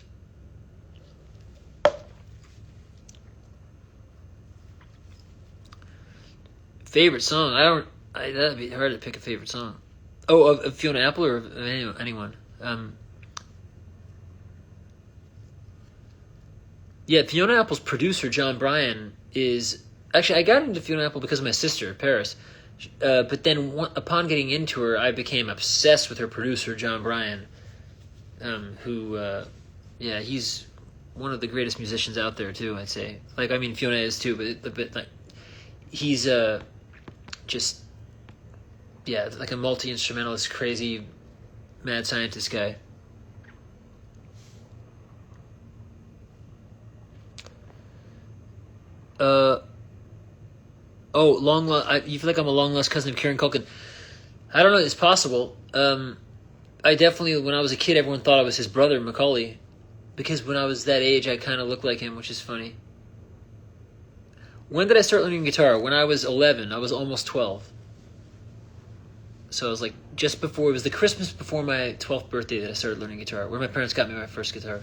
Favorite song? That'd be hard to pick a favorite song. Oh, of Fiona Apple or of anyone? Yeah, Fiona Apple's producer, John Bryan, is... Actually, I got into Fiona Apple because of my sister, Paris. But then, upon getting into her, I became obsessed with her producer, John Bryan, yeah, he's one of the greatest musicians out there, too, I'd say. Like, I mean, Fiona is, too, but like, he's just, yeah, like a multi-instrumentalist, crazy, mad scientist guy. You feel like I'm a long lost cousin of Kieran Culkin. I don't know. It's possible. I definitely, when I was a kid, everyone thought I was his brother, Macaulay, because when I was that age, I kind of looked like him, which is funny. When did I start learning guitar? When I was 11. I was almost 12. So I was like, just before, it was the Christmas before my 12th birthday that I started learning guitar, where my parents got me my first guitar.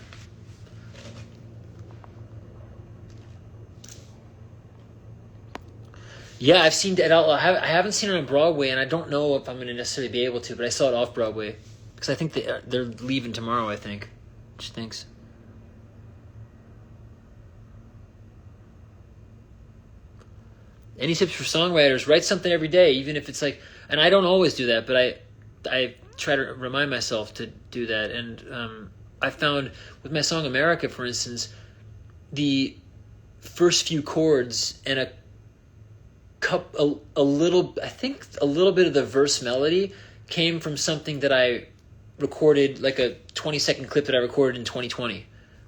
Yeah, I've seen it. I haven't seen it on Broadway, and I don't know if I'm going to necessarily be able to, but I saw it off Broadway because I think they're leaving tomorrow. I think, which stinks. Any tips for songwriters? Write something every day, even if it's like. And I don't always do that, but I try to remind myself to do that. And I found with my song "America," for instance, the first few chords and a a little. I think a little bit of the verse melody came from something that I recorded, like a 20-second clip that I recorded in 2020,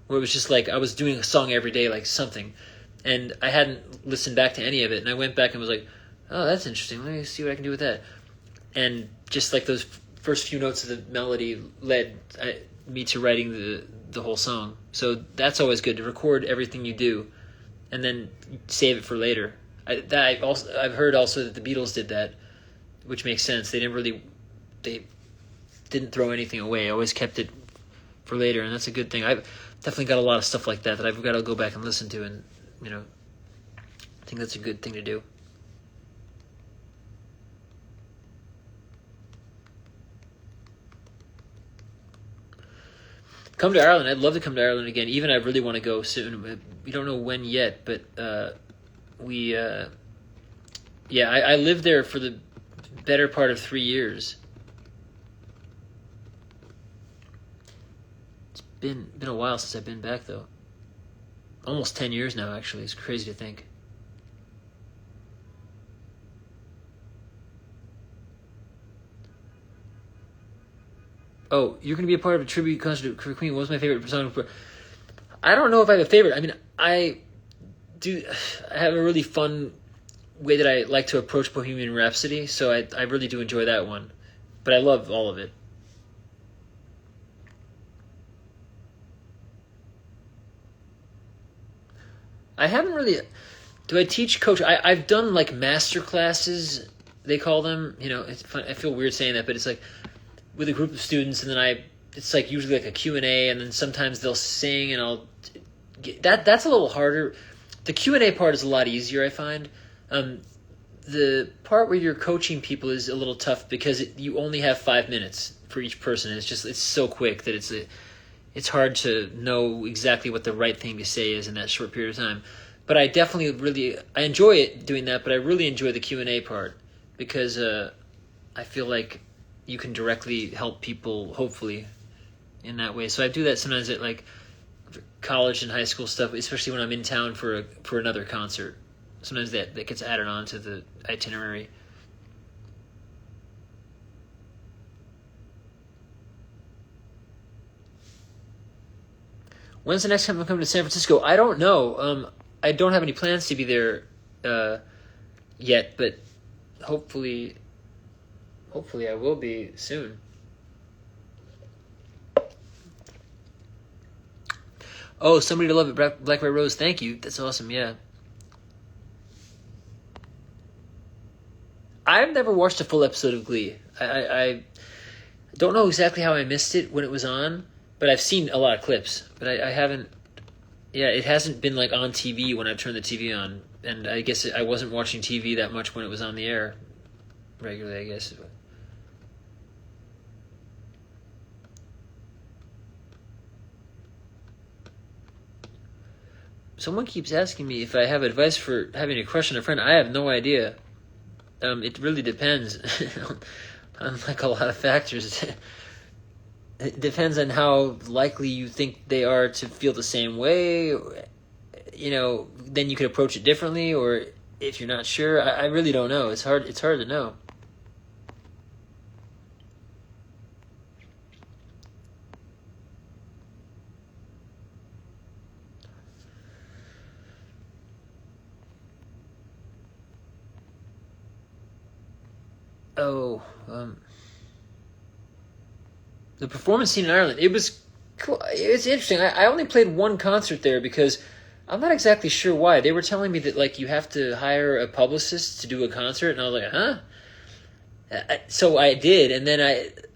where it was just like I was doing a song every day, like something, and I hadn't listened back to any of it, and I went back and was like, oh, that's interesting. Let me see what I can do with that, and just like those first few notes of the melody led me to writing the whole song. So that's always good, to record everything you do, and then save it for later. I've heard also that the Beatles did that, which makes sense. They didn't throw anything away. I always kept it for later, and that's a good thing. I've definitely got a lot of stuff like that I've got to go back and listen to, and I think that's a good thing to do. Come to Ireland. I'd love to come to Ireland again. Even I really want to go soon. We don't know when yet, but I lived there for the better part of 3 years. It's been a while since I've been back, though. Almost 10 years now, actually. It's crazy to think. Oh, you're going to be a part of a tribute concert for Queen. What was my favorite song? I don't know if I have a favorite. I mean, I have a really fun way that I like to approach Bohemian Rhapsody, so I really do enjoy that one. But I love all of it. I haven't really... Do I teach coach? I've done like master classes, they call them. It's fun. I feel weird saying that, but it's like with a group of students, and then it's like usually like a Q&A, and then sometimes they'll sing, and I'll... That's a little harder. The Q&A part is a lot easier, I find. The part where you're coaching people is a little tough because you only have 5 minutes for each person, and it's so quick that it's hard to know exactly what the right thing to say is in that short period of time. But I definitely I enjoy it doing that, but I really enjoy the Q&A part because I feel like you can directly help people, hopefully, in that way. So I do that sometimes at like college and high school stuff, especially when I'm in town for another concert. Sometimes that gets added on to the itinerary. When's the next time I'm coming to San Francisco? I don't know. I don't have any plans to be there yet, but hopefully I will be soon. Oh, Somebody to Love It, Black Red Rose. Thank you. That's awesome. Yeah. I've never watched a full episode of Glee. I don't know exactly how I missed it when it was on, but I've seen a lot of clips. But I haven't... Yeah, it hasn't been like on TV when I've turned the TV on. And I guess I wasn't watching TV that much when it was on the air regularly, I guess. Someone keeps asking me if I have advice for having a crush on a friend. I have no idea. It really depends on like a lot of factors. It depends on how likely you think they are to feel the same way. Then you could approach it differently, or if you're not sure, I really don't know. It's hard to know. Oh, the performance scene in Ireland, it was cool. It's interesting. I only played one concert there because I'm not exactly sure why. They were telling me that like you have to hire a publicist to do a concert, and I was like, huh? So I did, and then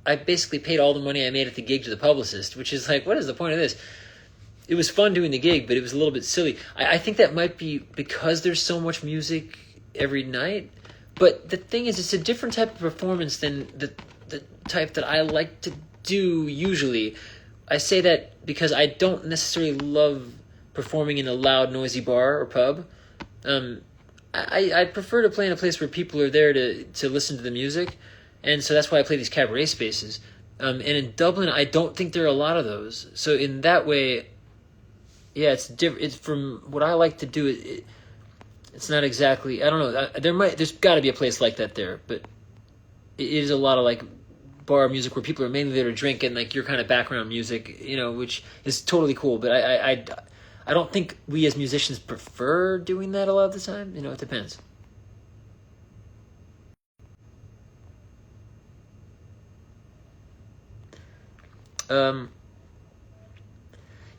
I basically paid all the money I made at the gig to the publicist, which is like, what is the point of this? It was fun doing the gig, but it was a little bit silly. I think that might be because there's so much music every night. But the thing is, it's a different type of performance than the type that I like to do usually. I say that because I don't necessarily love performing in a loud, noisy bar or pub. I prefer to play in a place where people are there to listen to the music, and so that's why I play these cabaret spaces. And in Dublin, I don't think there are a lot of those. So in that way, yeah, it's different. It's from what I like to do. It's not exactly. I don't know. There's got to be a place like that there, but it is a lot of like bar music where people are mainly there to drink and like your kind of background music, which is totally cool. But I don't think we as musicians prefer doing that a lot of the time. It depends.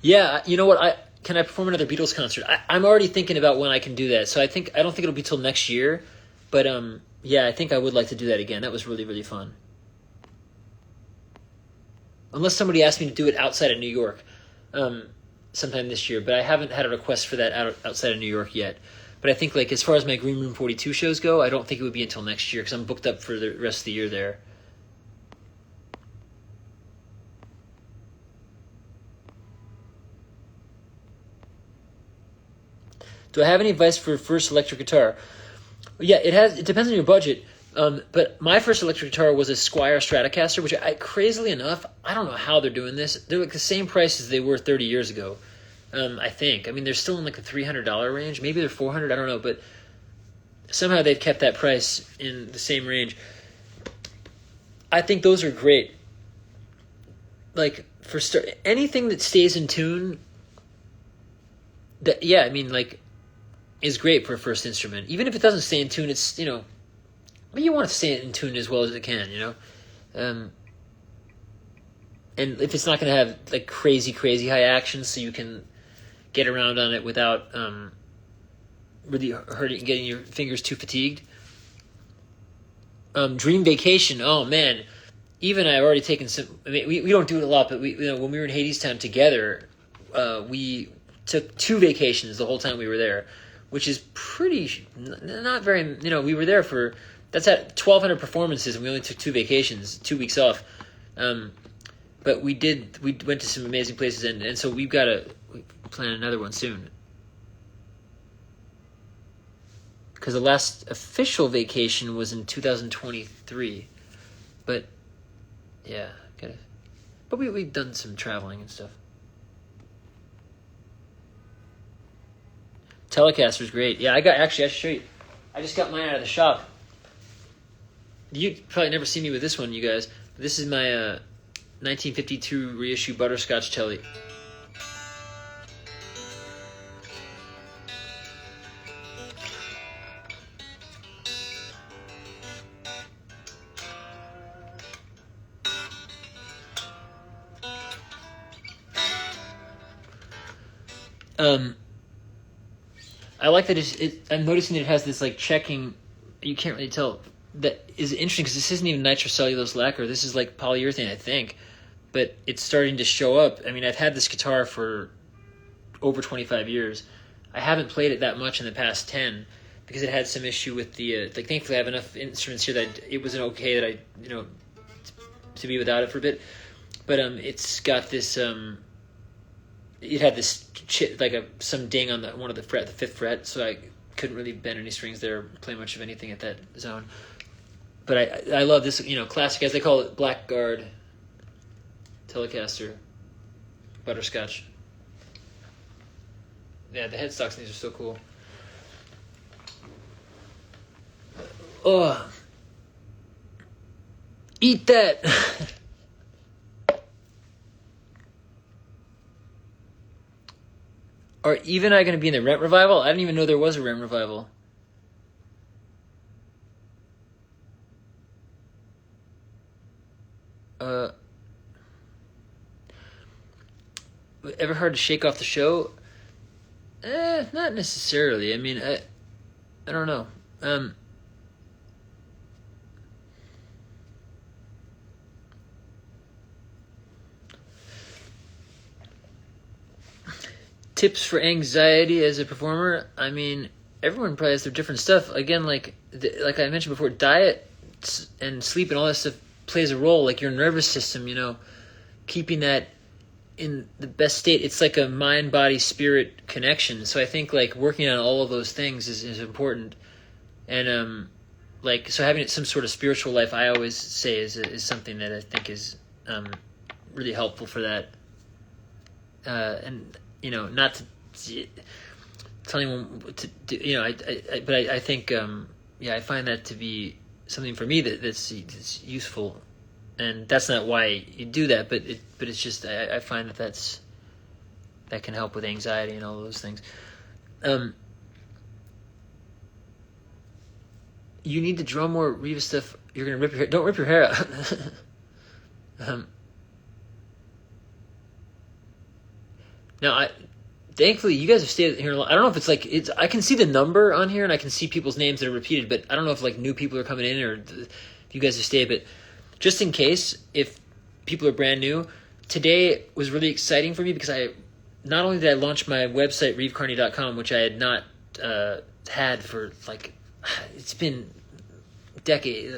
Yeah, you know what? Can I perform another Beatles concert? I'm already thinking about when I can do that. So I don't think it'll be till next year, but yeah, I think I would like to do that again. That was really, really fun. Unless somebody asked me to do it outside of New York, sometime this year, but I haven't had a request for that outside of New York yet. But I think like as far as my Green Room 42 shows go, I don't think it would be until next year because I'm booked up for the rest of the year there. Do I have any advice for first electric guitar? Yeah, it depends on your budget. But my first electric guitar was a Squier Stratocaster, which crazily enough, I don't know how they're doing this. They're like the same price as they were 30 years ago. I think. I mean, they're still in like the $300 range. Maybe they're $400. I don't know, but somehow they've kept that price in the same range. I think those are great. Like anything that stays in tune. I mean, like, is great for a first instrument. Even if it doesn't stay in tune, it's you want to stay in tune as well as it can, and if it's not going to have like crazy high action, so you can get around on it without really getting your fingers too fatigued. Dream Vacation. Oh man, even I've already taken some. I mean, we don't do it a lot, but when we were in Hadestown together, we took 2 vacations the whole time we were there, which is pretty not very. We were there for that's at 1,200 performances, and we only took 2 vacations, 2 weeks off. But we went to some amazing places, and so we plan another one soon. Because the last official vacation was in 2023, but yeah, But we've done some traveling and stuff. Telecaster's great. Yeah, I should show you. I just got mine out of the shop. You probably never see me with this one, you guys. This is my 1952 reissue Butterscotch Telly. I like that I'm noticing that it has this like checking. You can't really tell. That is interesting because this isn't even nitrocellulose lacquer. This is like polyurethane, I think. But it's starting to show up. I mean, I've had this guitar for over 25 years. I haven't played it that much in the past 10 because it had some issue with the thankfully I have enough instruments here that it was okay that I to be without it for a bit. But it's got this it had this some ding on one of the 5th fret, so I couldn't really bend any strings there, play much of anything at that zone. But I love this, classic, as they call it, Blackguard Telecaster Butterscotch. Yeah, the headstocks in these are so cool. Oh, eat that. Are Eve and I going to be in the Rent Revival? I didn't even know there was a Rent Revival. Ever hard to shake off the show? Not necessarily. I mean, I don't know. Tips for anxiety as a performer? I mean, everyone probably has their different stuff. Again, like I mentioned before, diet and sleep and all that stuff plays a role. Like your nervous system, keeping that in the best state. It's like a mind, body, spirit connection. So I think like working on all of those things is important. And so having some sort of spiritual life, I always say is something that I think is really helpful for that. And not tell anyone to do, but I think I find that to be something for me that's useful, and that's not why you do that, but it's just I find that can help with anxiety and all those things. You need to draw more Reeve stuff. You're gonna rip your hair. Don't rip your hair out. Now, thankfully, you guys have stayed here. I don't know if it's I can see the number on here, and I can see people's names that are repeated, but I don't know if new people are coming in or if you guys have stayed. But just in case, if people are brand new, today was really exciting for me because not only did I launch my website, reevecarney.com, which I had not had for it's been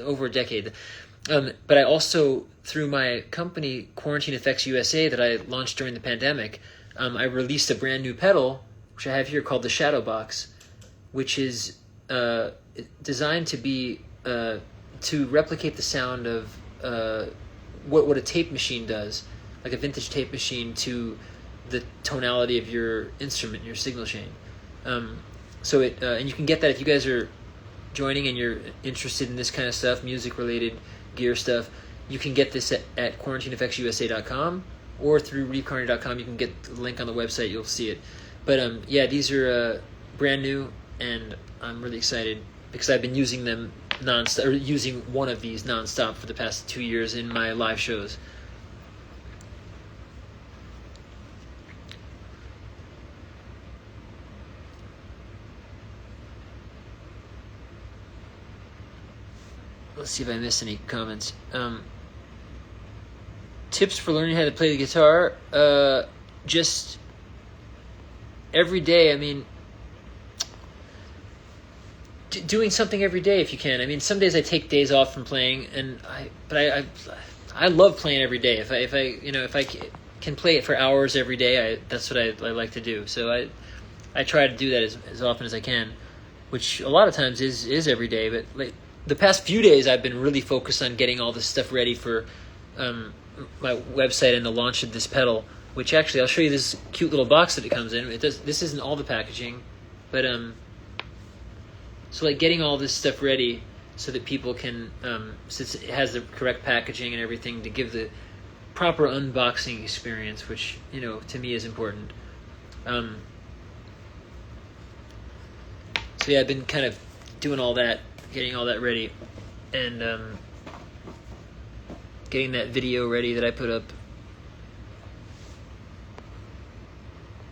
over a decade. But I also, through my company, Quarantine Effects USA, that I launched during the pandemic, I released a brand new pedal, which I have here, called the Shadow Box, which is designed to be to replicate the sound of what a tape machine does, like a vintage tape machine, to the tonality of your instrument, your signal chain. So and you can get that if you guys are joining and you're interested in this kind of stuff, music-related gear stuff. You can get this at QuarantineEffectsUSA.com or through ReeveCarney.com. You can get the link on the website. You'll see it. But these are brand new, and I'm really excited because I've been using them nonstop, or using one of these nonstop for the past 2 years in my live shows. Let's see if I missed any comments. Tips for learning how to play the guitar. Just every day. I mean, doing something every day if you can. I mean, some days I take days off from playing, but I love playing every day. If I can play it for hours every day, that's what I like to do. So I try to do that as often as I can, which a lot of times is every day. But the past few days, I've been really focused on getting all this stuff ready for my website and the launch of this pedal, which actually I'll show you this cute little box that it comes in. This isn't all the packaging, but so getting all this stuff ready so that people can, since it has the correct packaging and everything, to give the proper unboxing experience, which to me is important. So I've been kind of doing all that, getting all that ready, and getting that video ready that I put up.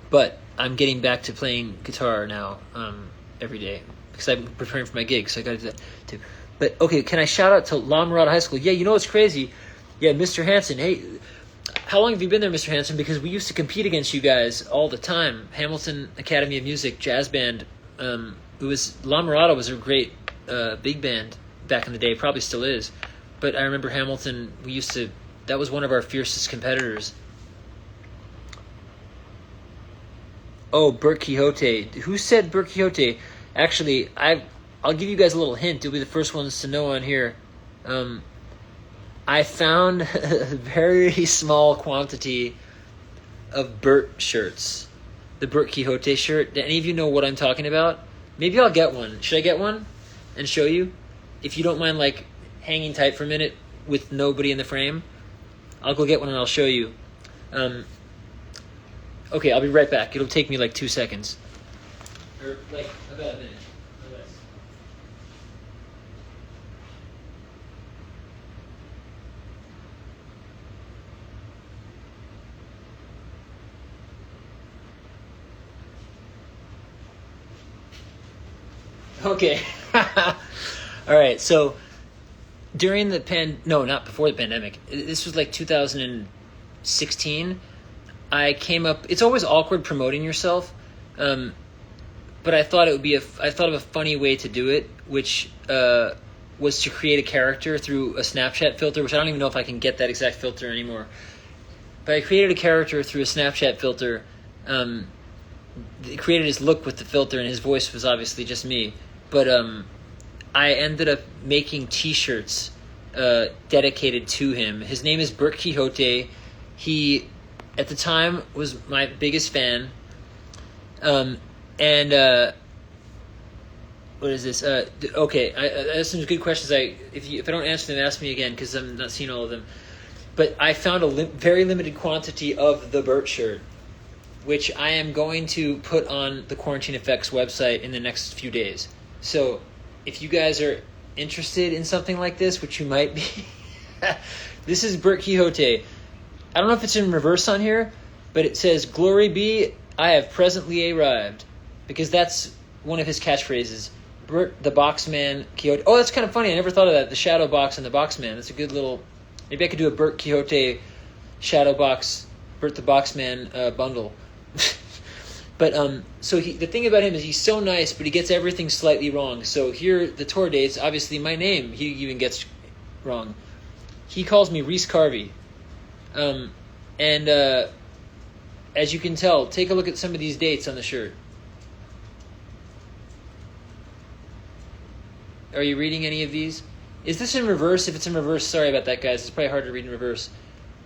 But I'm getting back to playing guitar now every day because I'm preparing for my gig, so I got to do that too. But okay, can I shout out to La Mirada High School? Yeah, what's crazy? Yeah, Mr. Hanson. Hey, how long have you been there, Mr. Hanson? Because we used to compete against you guys all the time. Hamilton Academy of Music jazz band. La Mirada was a great big band back in the day, probably still is, but I remember Hamilton, that was one of our fiercest competitors. Oh, Burt Quixote. Who said Burt Quixote? Actually, I'll give you guys a little hint. You'll be the first ones to know on here. I found a very small quantity of Burt shirts. The Burt Quixote shirt. Do any of you know what I'm talking about? Maybe I'll get one. Should I get one and show you? If you don't mind hanging tight for a minute with nobody in the frame, I'll go get one and I'll show you. Okay, I'll be right back. It'll take me 2 seconds. Or about a minute. No less. Okay. All right, so during not before the pandemic. This was 2016. I came up. It's always awkward promoting yourself, but I thought I thought of a funny way to do it, which was to create a character through a Snapchat filter, which I don't even know if I can get that exact filter anymore. But I created a character through a Snapchat filter. It created his look with the filter, and his voice was obviously just me. But I ended up making T-shirts dedicated to him. His name is Burt Quixote. He, at the time, was my biggest fan. And what is this? Okay, I have some good questions. If I don't answer them, ask me again because I'm not seeing all of them. But I found a very limited quantity of the Burt shirt, which I am going to put on the Quarantine Effects website in the next few days. So if you guys are interested in something like this, which you might be, this is Burt Quixote. I don't know if it's in reverse on here, but it says, "Glory be, I have presently arrived," because that's one of his catchphrases. Burt the Boxman Quixote. Oh, that's kind of funny. I never thought of that. The shadow box and the Boxman. That's a good little... Maybe I could do a Burt Quixote shadow box, Burt the Boxman bundle. But so the thing about him is he's so nice, but he gets everything slightly wrong. So here, the tour dates, obviously my name, he even gets wrong. He calls me Reese Carvey. And as you can tell, take a look at some of these dates on the shirt. Are you reading any of these? Is this in reverse? If it's in reverse, sorry about that, guys. It's probably hard to read in reverse.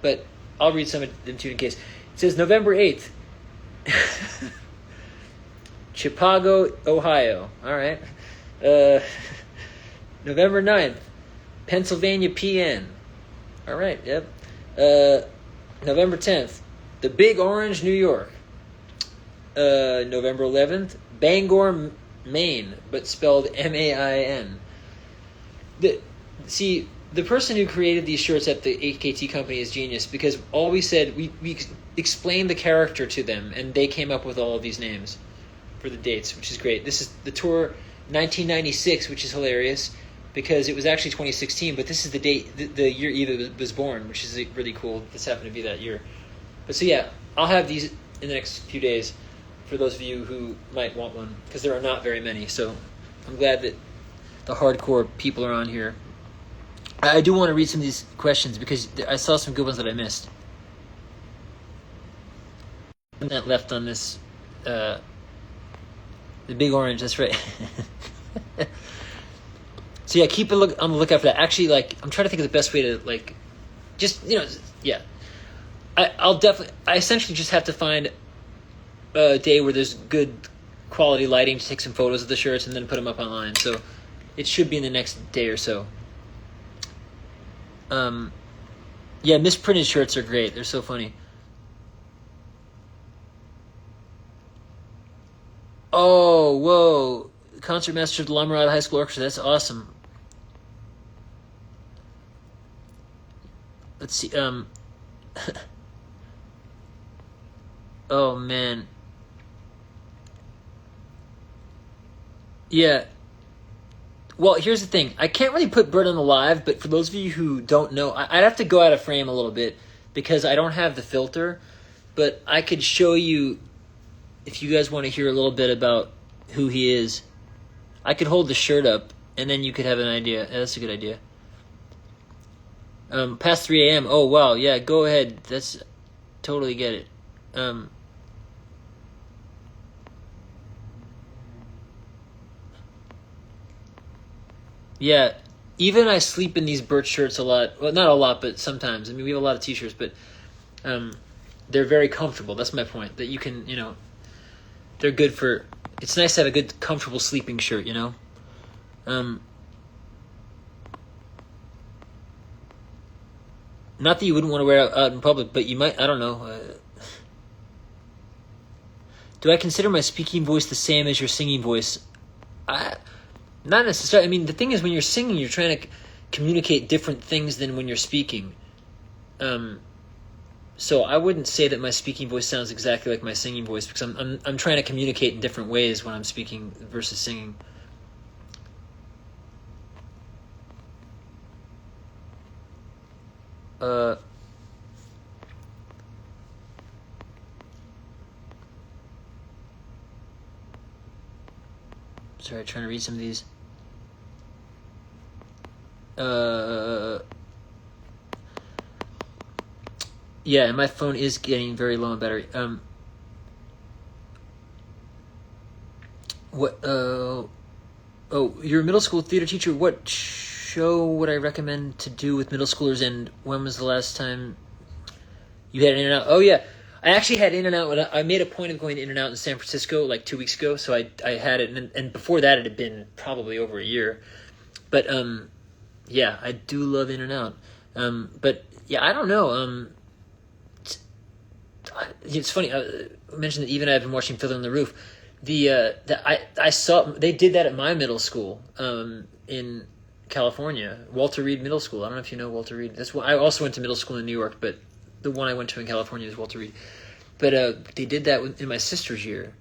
But I'll read some of them too in case. It says November 8th. Chicago, Ohio. All right. November 9th. Pennsylvania, PN. All right, yep. November 10th. The Big Orange, New York. November 11th. Bangor, Maine, but spelled M-A-I-N. See, the person who created these shirts at the AKT company is genius because all we said, we explained the character to them, and they came up with all of these names for the dates, which is great. This is the tour 1996, which is hilarious because it was actually 2016, but this is the date, the year Eva was born, which is really cool. This happened to be that year. But so yeah, I'll have these in the next few days for those of you who might want one, because there are not very many. So I'm glad that the hardcore people are on here. I do want to read some of these questions because I saw some good ones that I missed. That left on this, the Big Orange. That's right. So yeah, keep a look on the lookout for that. Actually, I'm trying to think of the best way to just yeah. I essentially just have to find a day where there's good quality lighting to take some photos of the shirts and then put them up online. So it should be in the next day or so. Yeah, misprinted shirts are great. They're so funny. Oh, whoa. Concertmaster of the Lamarada High School Orchestra. That's awesome. Let's see. Oh, man. Yeah. Well, here's the thing. I can't really put Burt on the live, but for those of you who don't know, I'd have to go out of frame a little bit because I don't have the filter. But I could show you, if you guys want to hear a little bit about who he is. I could hold the shirt up, and then you could have an idea. Yeah, that's a good idea. Past 3 a.m. Oh, wow. Yeah, go ahead. That's totally get it. Yeah, even I sleep in these Burt shirts a lot. Well, not a lot, but sometimes. I mean, we have a lot of t-shirts, but they're very comfortable. That's my point. That you can, they're good for... It's nice to have a good, comfortable sleeping shirt, Not that you wouldn't want to wear it out in public, but you might, I don't know. Do I consider my speaking voice the same as your singing voice? Not necessarily. I mean, the thing is, when you're singing, you're trying to communicate different things than when you're speaking. So I wouldn't say that my speaking voice sounds exactly like my singing voice because I'm trying to communicate in different ways when I'm speaking versus singing. Sorry, trying to read some of these. Yeah, and my phone is getting very low on battery. Oh, you're a middle school theater teacher. What show would I recommend to do with middle schoolers, and when was the last time you had an in and out? Oh, yeah. I actually had In-N-Out. I made a point of going to In-N-Out in San Francisco like 2 weeks ago, so I had it, and before that it had been probably over a year. But yeah, I do love In-N-Out. But yeah, I don't know. It's funny. I mentioned that even I've been watching Fiddler on the Roof. I saw they did that at my middle school in California, Walter Reed Middle School. I don't know if you know Walter Reed. That's I also went to middle school in New York, but the one I went to in California is Walter Reed. But they did that in my sister's year.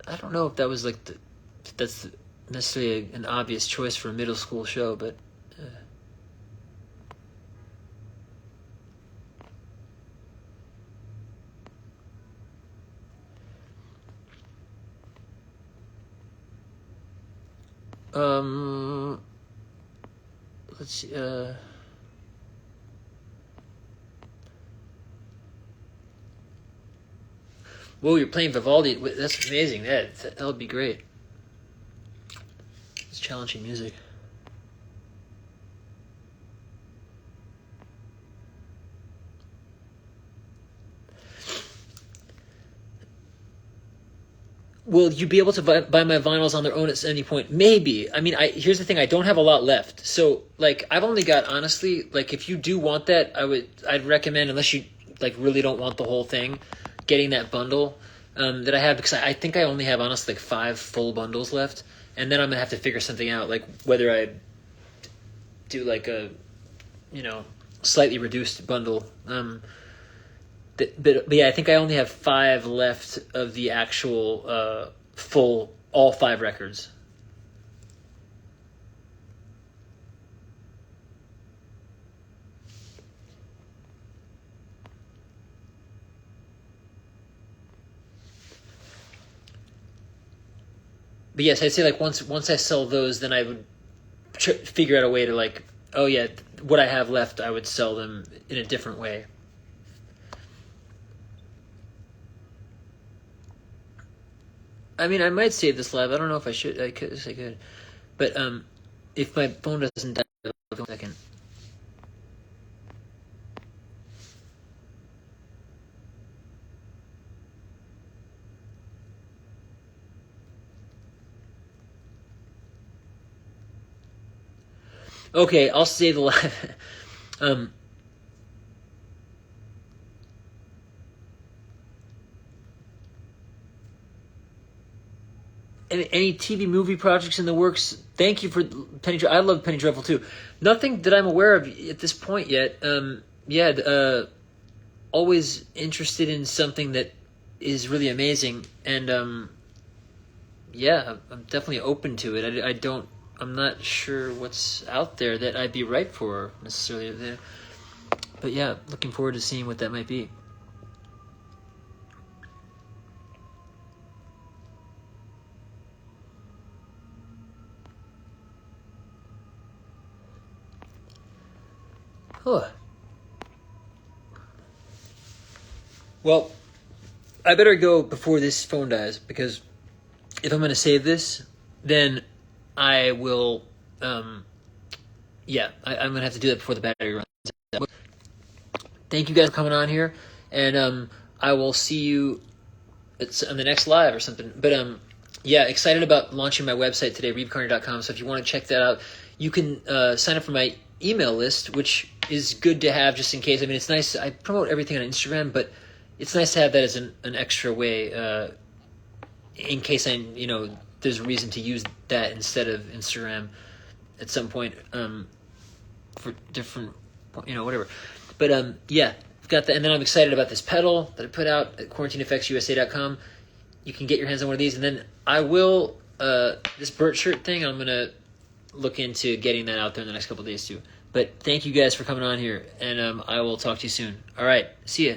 I don't know if that was like that's necessarily an obvious choice for a middle school show, but. Let's see. Whoa, you're playing Vivaldi. That's amazing. That would be great. It's challenging music. Will you be able to buy my vinyls on their own at any point? Maybe. I mean, here's the thing. I don't have a lot left. So, like, I've only got, honestly, like, if you do want that, I'd recommend, unless you, like, really don't want the whole thing, getting that bundle that I have, because I think I only have, honestly, like, 5 full bundles left. And then I'm going to have to figure something out, like, whether I do, like, a, slightly reduced bundle. But yeah, I think I only have 5 left of the actual full, all 5 records. But yes, I'd say like once I sell those, then I would figure out a way to like, oh yeah, what I have left, I would sell them in a different way. I mean, I might save this live. I don't know if I should. I could. But if my phone doesn't die, I'll go in a second. Okay, I'll save the live. Any TV movie projects in the works? Thank you for Penny Dreadful. I love Penny Dreadful too. Nothing that I'm aware of at this point yet. Always interested in something that is really amazing, and I'm definitely open to it. I'm not sure what's out there that I'd be right for necessarily. But yeah, looking forward to seeing what that might be. Huh. Well, I better go before this phone dies, because if I'm going to save this, then I will, I'm going to have to do that before the battery runs out. Thank you guys for coming on here, and I will see you on the next live or something. But excited about launching my website today, reevecarney.com. So if you want to check that out, you can sign up for my email list, which is good to have just in case. I mean, it's nice. I promote everything on Instagram, but it's nice to have that as an extra way in case there's a reason to use that instead of Instagram at some point for different, whatever. But I've got that, and then I'm excited about this pedal that I put out at QuarantineEffectsUSA.com. You can get your hands on one of these, and then I will this Burt shirt thing. I'm gonna look into getting that out there in the next couple of days too. But thank you guys for coming on here, and I will talk to you soon. All right, see ya.